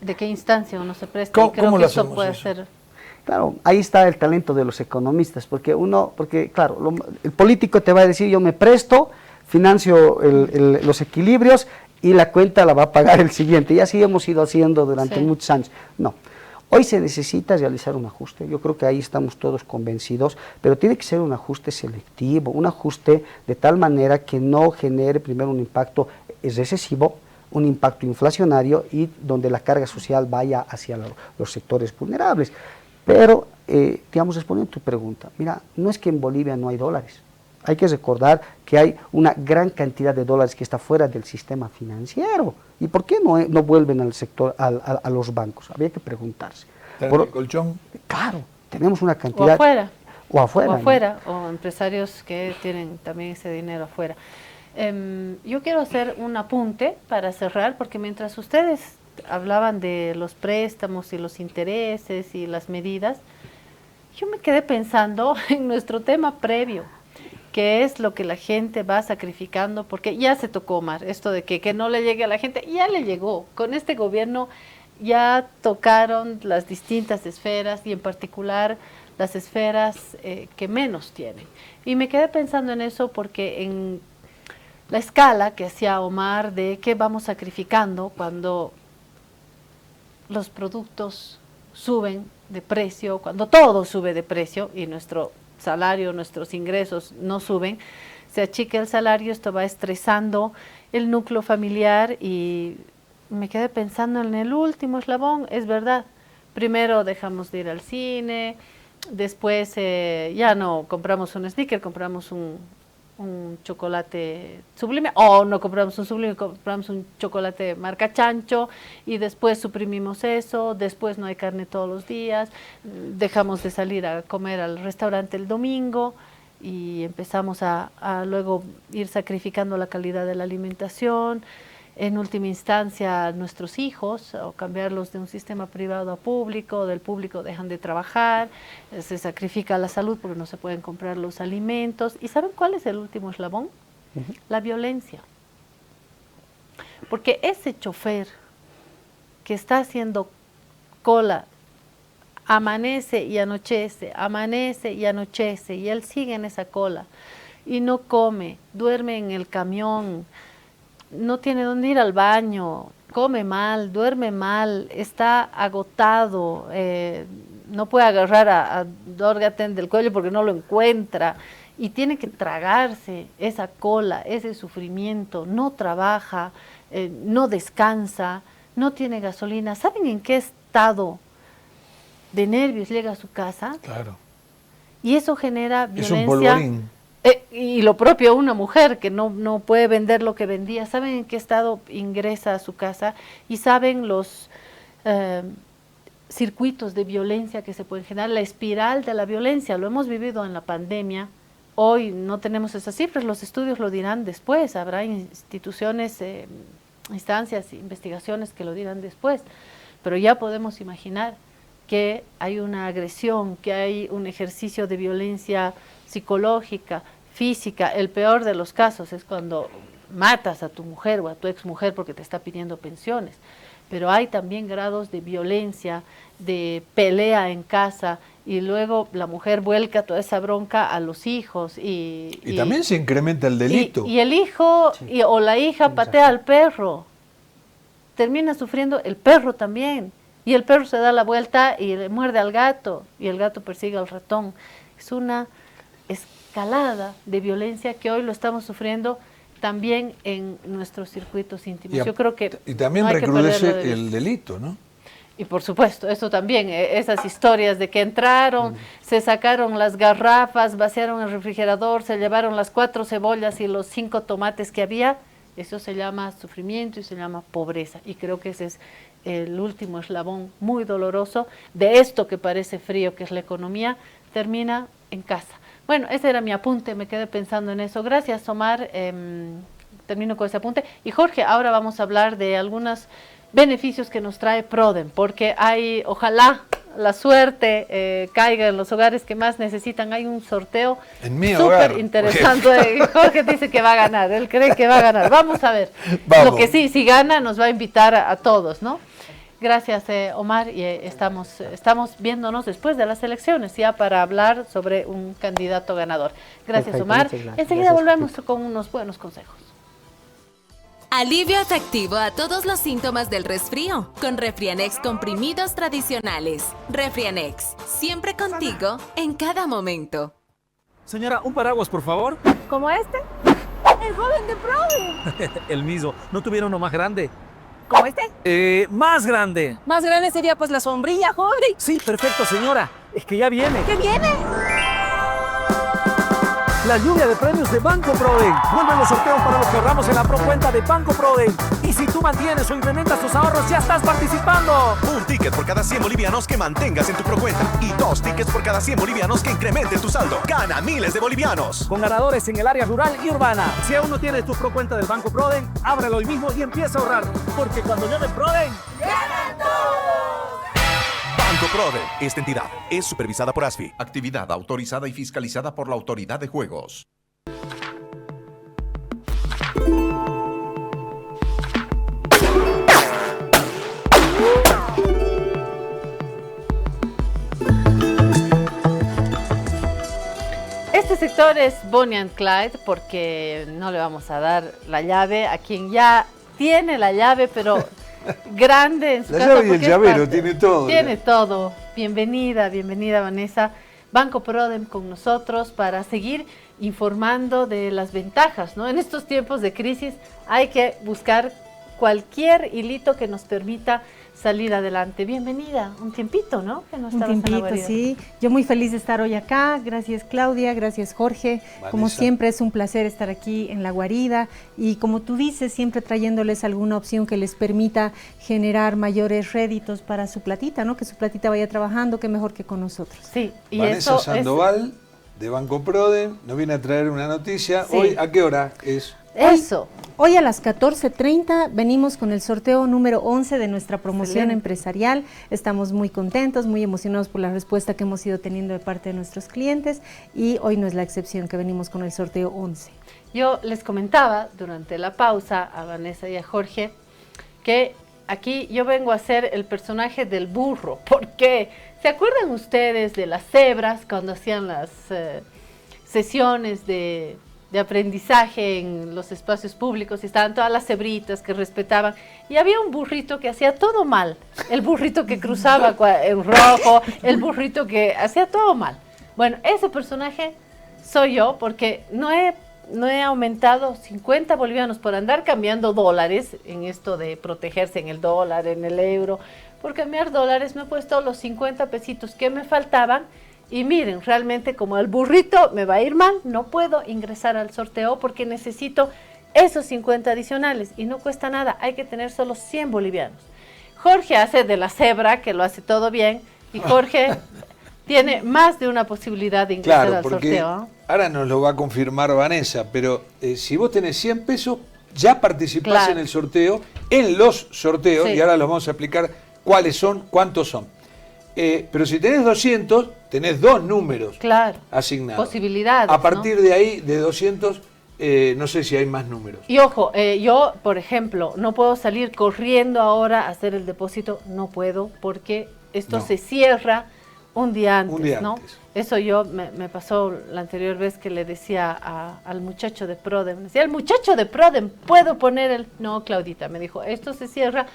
de qué instancia uno se presta. ¿Cómo lo hacemos puede eso? ser. Claro, ahí está el talento de los economistas, porque claro, el político te va a decir, yo me presto, financio los equilibrios y la cuenta la va a pagar el siguiente. Y así hemos ido haciendo durante muchos años. No, hoy se necesita realizar un ajuste, yo creo que ahí estamos todos convencidos, pero tiene que ser un ajuste selectivo, un ajuste de tal manera que no genere primero un impacto recesivo, un impacto inflacionario y donde la carga social vaya hacia los sectores vulnerables. Pero, digamos, respondiendo a tu pregunta, mira, no es que en Bolivia no hay dólares. Hay que recordar que hay una gran cantidad de dólares que está fuera del sistema financiero. ¿Y por qué no vuelven al sector, a los bancos? Habría que preguntarse. ¿Por el colchón? Claro, tenemos una cantidad... O afuera. ¿no? O empresarios que tienen también ese dinero afuera. Yo quiero hacer un apunte para cerrar, porque mientras ustedes hablaban de los préstamos y los intereses y las medidas, yo me quedé pensando en nuestro tema previo, que es lo que la gente va sacrificando, porque ya se tocó, Omar, esto de que no le llegue a la gente, ya le llegó. Con este gobierno ya tocaron las distintas esferas y en particular las esferas que menos tienen. Y me quedé pensando en eso porque en la escala que hacía Omar de qué vamos sacrificando cuando los productos suben de precio, cuando todo sube de precio y nuestro salario, nuestros ingresos no suben, se achica el salario, esto va estresando el núcleo familiar y me quedé pensando en el último eslabón, es verdad, primero dejamos de ir al cine, después ya no compramos un sneaker, compramos un chocolate Sublime, o no compramos un Sublime, compramos un chocolate marca Chancho y después suprimimos eso, después no hay carne todos los días, dejamos de salir a comer al restaurante el domingo y empezamos a luego ir sacrificando la calidad de la alimentación, en última instancia nuestros hijos, o cambiarlos de un sistema privado a público, del público dejan de trabajar, se sacrifica la salud porque no se pueden comprar los alimentos. ¿Y saben cuál es el último eslabón? La violencia. Porque ese chofer que está haciendo cola, amanece y anochece, y él sigue en esa cola, y no come, duerme en el camión, no tiene dónde ir al baño, come mal, duerme mal, está agotado, no puede agarrar a Dorgaten del cuello porque no lo encuentra y tiene que tragarse esa cola, ese sufrimiento, no trabaja, no descansa, no tiene gasolina. ¿Saben en qué estado de nervios llega a su casa? Claro. Y eso genera violencia. Es un polvorín. Y lo propio una mujer que no puede vender lo que vendía. ¿Saben en qué estado ingresa a su casa? Y saben los circuitos de violencia que se pueden generar, la espiral de la violencia. Lo hemos vivido en la pandemia. Hoy no tenemos esas cifras, los estudios lo dirán después. Habrá instituciones, instancias, investigaciones que lo dirán después. Pero ya podemos imaginar que hay una agresión, que hay un ejercicio de violencia psicológica, física. El peor de los casos es cuando matas a tu mujer o a tu exmujer porque te está pidiendo pensiones. pero hay también grados de violencia, de pelea en casa, y luego la mujer vuelca toda esa bronca a los hijos. Y también se incrementa el delito. Y el hijo o la hija patea al perro. Termina sufriendo el perro también. Y el perro se da la vuelta y le muerde al gato. Y el gato persigue al ratón. Es una escalada de violencia que hoy lo estamos sufriendo también en nuestros circuitos íntimos. Yo creo que y también no hay recrudece el delito, ¿no? Y por supuesto, eso también, esas historias de que entraron, se sacaron las garrafas, vaciaron el refrigerador, se llevaron las 4 cebollas y los 5 tomates que había, eso se llama sufrimiento y se llama pobreza. Y creo que ese es el último eslabón muy doloroso de esto que parece frío, que es la economía, termina en casa. Bueno, ese era mi apunte, me quedé pensando en eso. Gracias, Omar. Termino con ese apunte. Y Jorge, ahora vamos a hablar de algunos beneficios que nos trae PRODEM, porque hay, ojalá la suerte caiga en los hogares que más necesitan. Hay un sorteo súper interesante. Jorge dice que va a ganar, él cree que va a ganar. Vamos a ver. Vamos. Lo que sí, si gana, nos va a invitar a todos, ¿no? Gracias, Omar, y estamos viéndonos después de las elecciones ya para hablar sobre un candidato ganador. Gracias, perfecto, Omar. Gracias. Enseguida volvemos con unos buenos consejos. Alivio efectivo a todos los síntomas del resfrío con Refrianex comprimidos tradicionales. Refrianex, siempre contigo en cada momento. Señora, un paraguas, por favor. ¿Como este? El joven de PRODEM. El mismo. ¿No tuviera uno más grande? ¿Como este? Más grande. Más grande sería pues la sombrilla, joven. Sí, perfecto, señora. Es que ya viene. ¿Qué viene? La lluvia de premios de Banco PRODEM. Vuelven los sorteos para los que ahorramos en la ProCuenta de Banco PRODEM. Y si tú mantienes o incrementas tus ahorros, ya estás participando. Un ticket por cada 100 bolivianos que mantengas en tu ProCuenta. Y 2 tickets por cada 100 bolivianos que incrementen tu saldo. Gana miles de bolivianos. Con ganadores en el área rural y urbana. Si aún no tienes tu ProCuenta del Banco PRODEM, ábrelo hoy mismo y empieza a ahorrar. Porque cuando llame PRODEM, ¡ganan todos! Banco PRODEM. Esta entidad es supervisada por ASFI. Actividad autorizada y fiscalizada por la Autoridad de Juegos. Este sector es Bonnie and Clyde porque no le vamos a dar la llave a quien ya tiene la llave, pero grande en su casa. La llave y el llavero, tiene todo. Tiene todo. Bienvenida, bienvenida Vanessa. Banco PRODEM con nosotros para seguir informando de las ventajas, ¿no? En estos tiempos de crisis hay que buscar cualquier hilito que nos permita salir adelante. Bienvenida, un tiempito, ¿no? Que no un tiempito, sí. Yo muy feliz de estar hoy acá. Gracias Claudia, gracias Jorge. Vanessa. Como siempre es un placer estar aquí en La Guarida y como tú dices, siempre trayéndoles alguna opción que les permita generar mayores réditos para su platita, ¿no? Que su platita vaya trabajando, que mejor que con nosotros. Sí. Y Vanessa Sandoval, de Banco PRODEM, nos viene a traer una noticia. Sí. Hoy, ¿a qué hora es? Eso. Hoy a las 14:30 venimos con el sorteo número 11 de nuestra promoción empresarial. Estamos muy contentos, muy emocionados por la respuesta que hemos ido teniendo de parte de nuestros clientes y hoy no es la excepción que venimos con el sorteo 11. Yo les comentaba durante la pausa a Vanessa y a Jorge que aquí yo vengo a ser el personaje del burro. ¿Por qué? ¿Se acuerdan ustedes de las cebras cuando hacían las sesiones de aprendizaje en los espacios públicos y estaban todas las cebritas que respetaban y había un burrito que hacía todo mal, el burrito que cruzaba en rojo, el burrito que hacía todo mal? Bueno, ese personaje soy yo porque no he aumentado 50 bolivianos por andar cambiando dólares en esto de protegerse en el dólar, en el euro. Por cambiar dólares me he puesto los 50 pesitos que me faltaban. Y miren, realmente como el burrito me va a ir mal, no puedo ingresar al sorteo porque necesito esos 50 adicionales y no cuesta nada, hay que tener solo 100 bolivianos. Jorge hace de la cebra, que lo hace todo bien, y Jorge tiene más de una posibilidad de ingresar al sorteo, ¿no? Ahora nos lo va a confirmar Vanessa, pero si vos tenés 100 pesos, ya participás en el sorteo, en los sorteos, y ahora los vamos a explicar cuáles son, cuántos son. Pero si tenés 200, tenés 2 números asignados. Posibilidades. A partir de ahí, de 200, no sé si hay más números. Y ojo, yo, por ejemplo, no puedo salir corriendo ahora a hacer el depósito, no puedo, porque esto se cierra un día antes, ¿no? Eso yo me pasó la anterior vez que le decía al muchacho de Prodem, decía, el muchacho de Prodem, ¿puedo poner el...? No, Claudita, me dijo, esto se cierra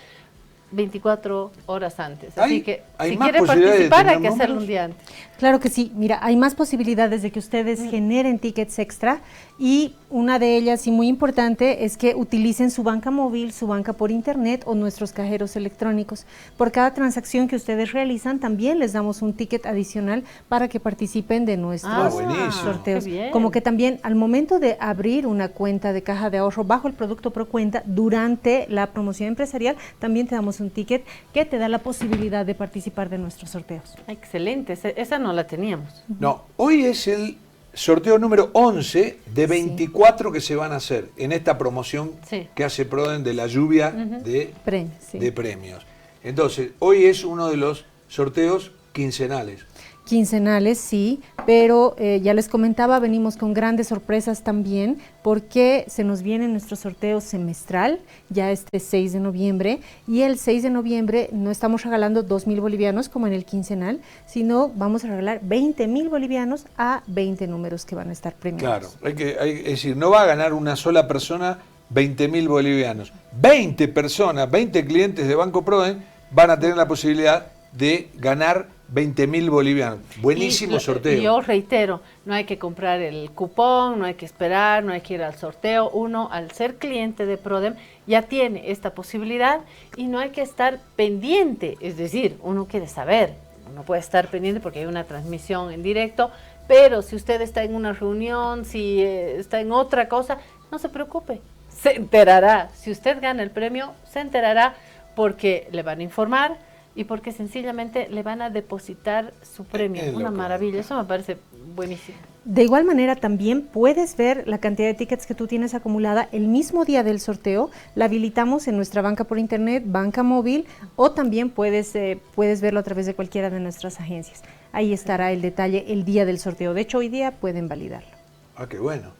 24 horas antes. Así que si quiere participar hay que hacerlo un día antes. Claro que sí. Mira, hay más posibilidades de que ustedes generen tickets extra y una de ellas, y muy importante, es que utilicen su banca móvil, su banca por internet o nuestros cajeros electrónicos. Por cada transacción que ustedes realizan, también les damos un ticket adicional para que participen de nuestros sorteos. Como que también al momento de abrir una cuenta de caja de ahorro bajo el producto Procuenta, durante la promoción empresarial, también te damos un ticket que te da la posibilidad de participar de nuestros sorteos. Excelente, esa no la teníamos. No, hoy es el sorteo número 11 de 24 que se van a hacer en esta promoción que hace Prodem de la lluvia de premios. Entonces, hoy es uno de los sorteos quincenales. Quincenales, sí, pero ya les comentaba, venimos con grandes sorpresas también, porque se nos viene nuestro sorteo semestral, ya este 6 de noviembre, y el 6 de noviembre no estamos regalando 2.000 bolivianos como en el quincenal, sino vamos a regalar 20.000 bolivianos a 20 números que van a estar premiados. Claro, es decir, no va a ganar una sola persona 20.000 bolivianos. 20 personas, 20 clientes de Banco Prodem van a tener la posibilidad de ganar 20.000 bolivianos. Buenísimo sorteo. Y yo reitero, no hay que comprar el cupón, no hay que esperar, no hay que ir al sorteo. Uno, al ser cliente de Prodem, ya tiene esta posibilidad y no hay que estar pendiente. Es decir, uno quiere saber, uno puede estar pendiente porque hay una transmisión en directo, pero si usted está en una reunión, si está en otra cosa, no se preocupe, se enterará. Si usted gana el premio, se enterará porque le van a informar y porque sencillamente le van a depositar su premio. Una maravilla, eso me parece buenísimo. De igual manera también puedes ver la cantidad de tickets que tú tienes acumulada el mismo día del sorteo, la habilitamos en nuestra banca por internet, banca móvil, o también puedes verlo a través de cualquiera de nuestras agencias. Ahí estará el detalle el día del sorteo. De hecho, hoy día pueden validarlo. Ah, qué bueno.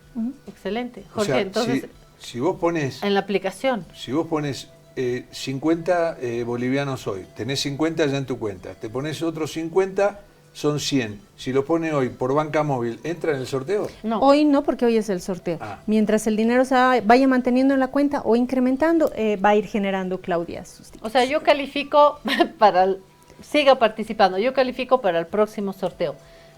Excelente. Jorge, o sea, entonces, si vos pones... En la aplicación. Si vos pones 50 bolivianos hoy, tenés 50 ya en tu cuenta, te pones otros 50, son 100. Si lo pone hoy por banca móvil, ¿entra en el sorteo? No. Hoy no, porque hoy es el sorteo. Mientras el dinero se vaya manteniendo en la cuenta o incrementando, va a ir generando Claudia sus tickets. O sea, yo califico siga participando, yo califico para el próximo sorteo.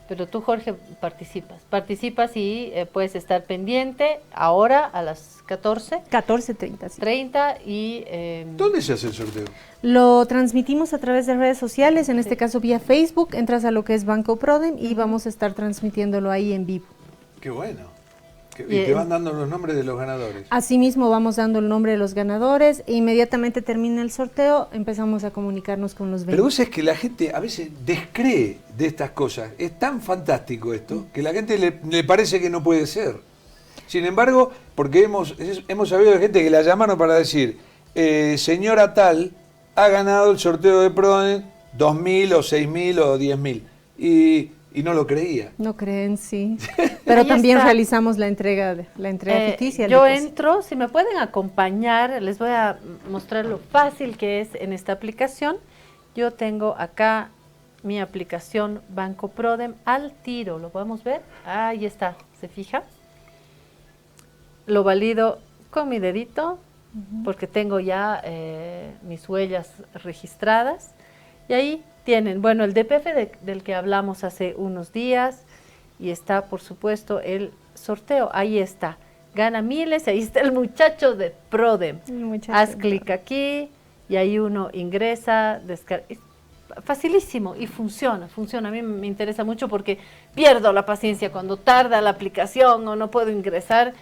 Pero tú, Jorge, participas y puedes estar pendiente ahora a las 14. 14:30. Sí. 30 y... ¿Dónde se hace el sorteo? Lo transmitimos a través de redes sociales, en este caso vía Facebook, entras a lo que es Banco Prodem y vamos a estar transmitiéndolo ahí en vivo. Qué bueno. Y te van dando los nombres de los ganadores. Asimismo vamos dando el nombre de los ganadores e inmediatamente termina el sorteo, empezamos a comunicarnos con los 20. Pero vos sabés que la gente a veces descree de estas cosas. Es tan fantástico esto que la gente le parece que no puede ser. Sin embargo, porque hemos sabido de gente que la llamaron para decir, señora tal ha ganado el sorteo de Prodem 2.000 o 6.000 o 10.000. Y no lo creía. No creen, sí. Pero también realizamos la entrega ficticia. Yo entro, si me pueden acompañar, les voy a mostrar lo fácil que es en esta aplicación. Yo tengo acá mi aplicación Banco Prodem al tiro. ¿Lo podemos ver? Ahí está, ¿se fija? Lo valido con mi dedito, porque tengo ya mis huellas registradas. Y ahí tienen, bueno, el DPF del que hablamos hace unos días y está, por supuesto, el sorteo. Ahí está. Gana miles, ahí está el muchacho de Prodem. Haz clic aquí y ahí uno ingresa, descarga. Facilísimo y funciona. A mí me interesa mucho porque pierdo la paciencia cuando tarda la aplicación o no puedo ingresar.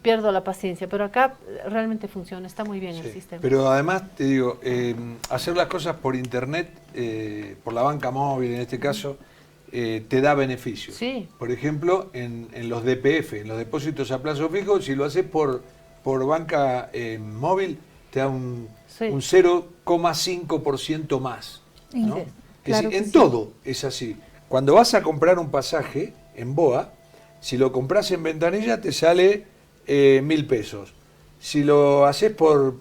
Pierdo la paciencia, pero acá realmente funciona, está muy bien el sistema. Pero además, te digo, hacer las cosas por internet, por la banca móvil en este caso, te da beneficios. Sí. Por ejemplo, en los DPF, en los depósitos a plazo fijo, si lo haces por banca móvil, te da un 0,5% más. ¿no? Claro en todo es así. Cuando vas a comprar un pasaje en BOA, Si lo compras en ventanilla te sale 1.000 pesos. Si lo haces por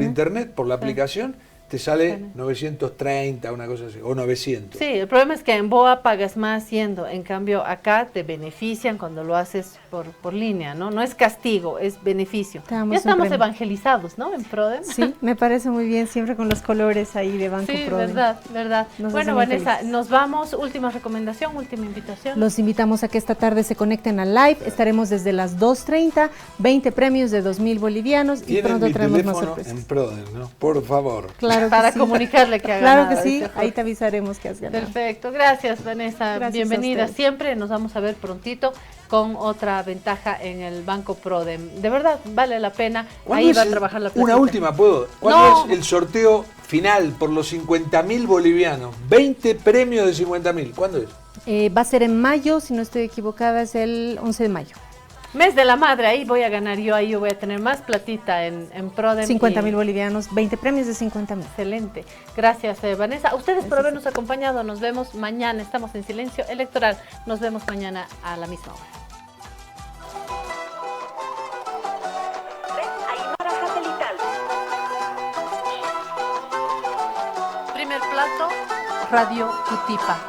internet, por la aplicación, te sale 930, una cosa así, o 900. Sí, el problema es que en BOA pagas más yendo, en cambio acá te benefician cuando lo haces por línea, ¿no? No es castigo, es beneficio. Ya estamos evangelizados, ¿no? En Prodem. Sí, me parece muy bien, siempre con los colores ahí de Banco Prodem. Sí, verdad. Bueno, Vanessa, nos vamos, última recomendación, última invitación. Los invitamos a que esta tarde se conecten al live, estaremos desde las 2:30, 20 premios de 2.000 bolivianos y pronto traemos más sorpresas. En Prodem, ¿no? Por favor. Claro. Para comunicarle que haga Claro que sí, ahí te avisaremos que has ganado. Perfecto, gracias Vanessa, gracias, bienvenida siempre, nos vamos a ver prontito con otra ventaja en el Banco Prodem. De verdad, vale la pena, ahí va a trabajar la placita. Una última, ¿puedo? ¿Cuándo es el sorteo final por los 50.000 bolivianos? 20 premios de 50.000, ¿cuándo es? Va a ser en mayo, si no estoy equivocada, es el 11 de mayo. Mes de la madre, ahí voy a ganar yo, ahí yo voy a tener más platita en Prodem. 50.000 bolivianos, 20 premios de 50.000. Excelente. Gracias, Vanessa. A ustedes por habernos acompañado. Nos vemos mañana. Estamos en Silencio Electoral. Nos vemos mañana a la misma hora. Aymara Satelital. Primer plato, Radio Cutipa.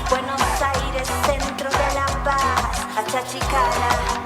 Buenos Aires, centro de la paz, Achachicala.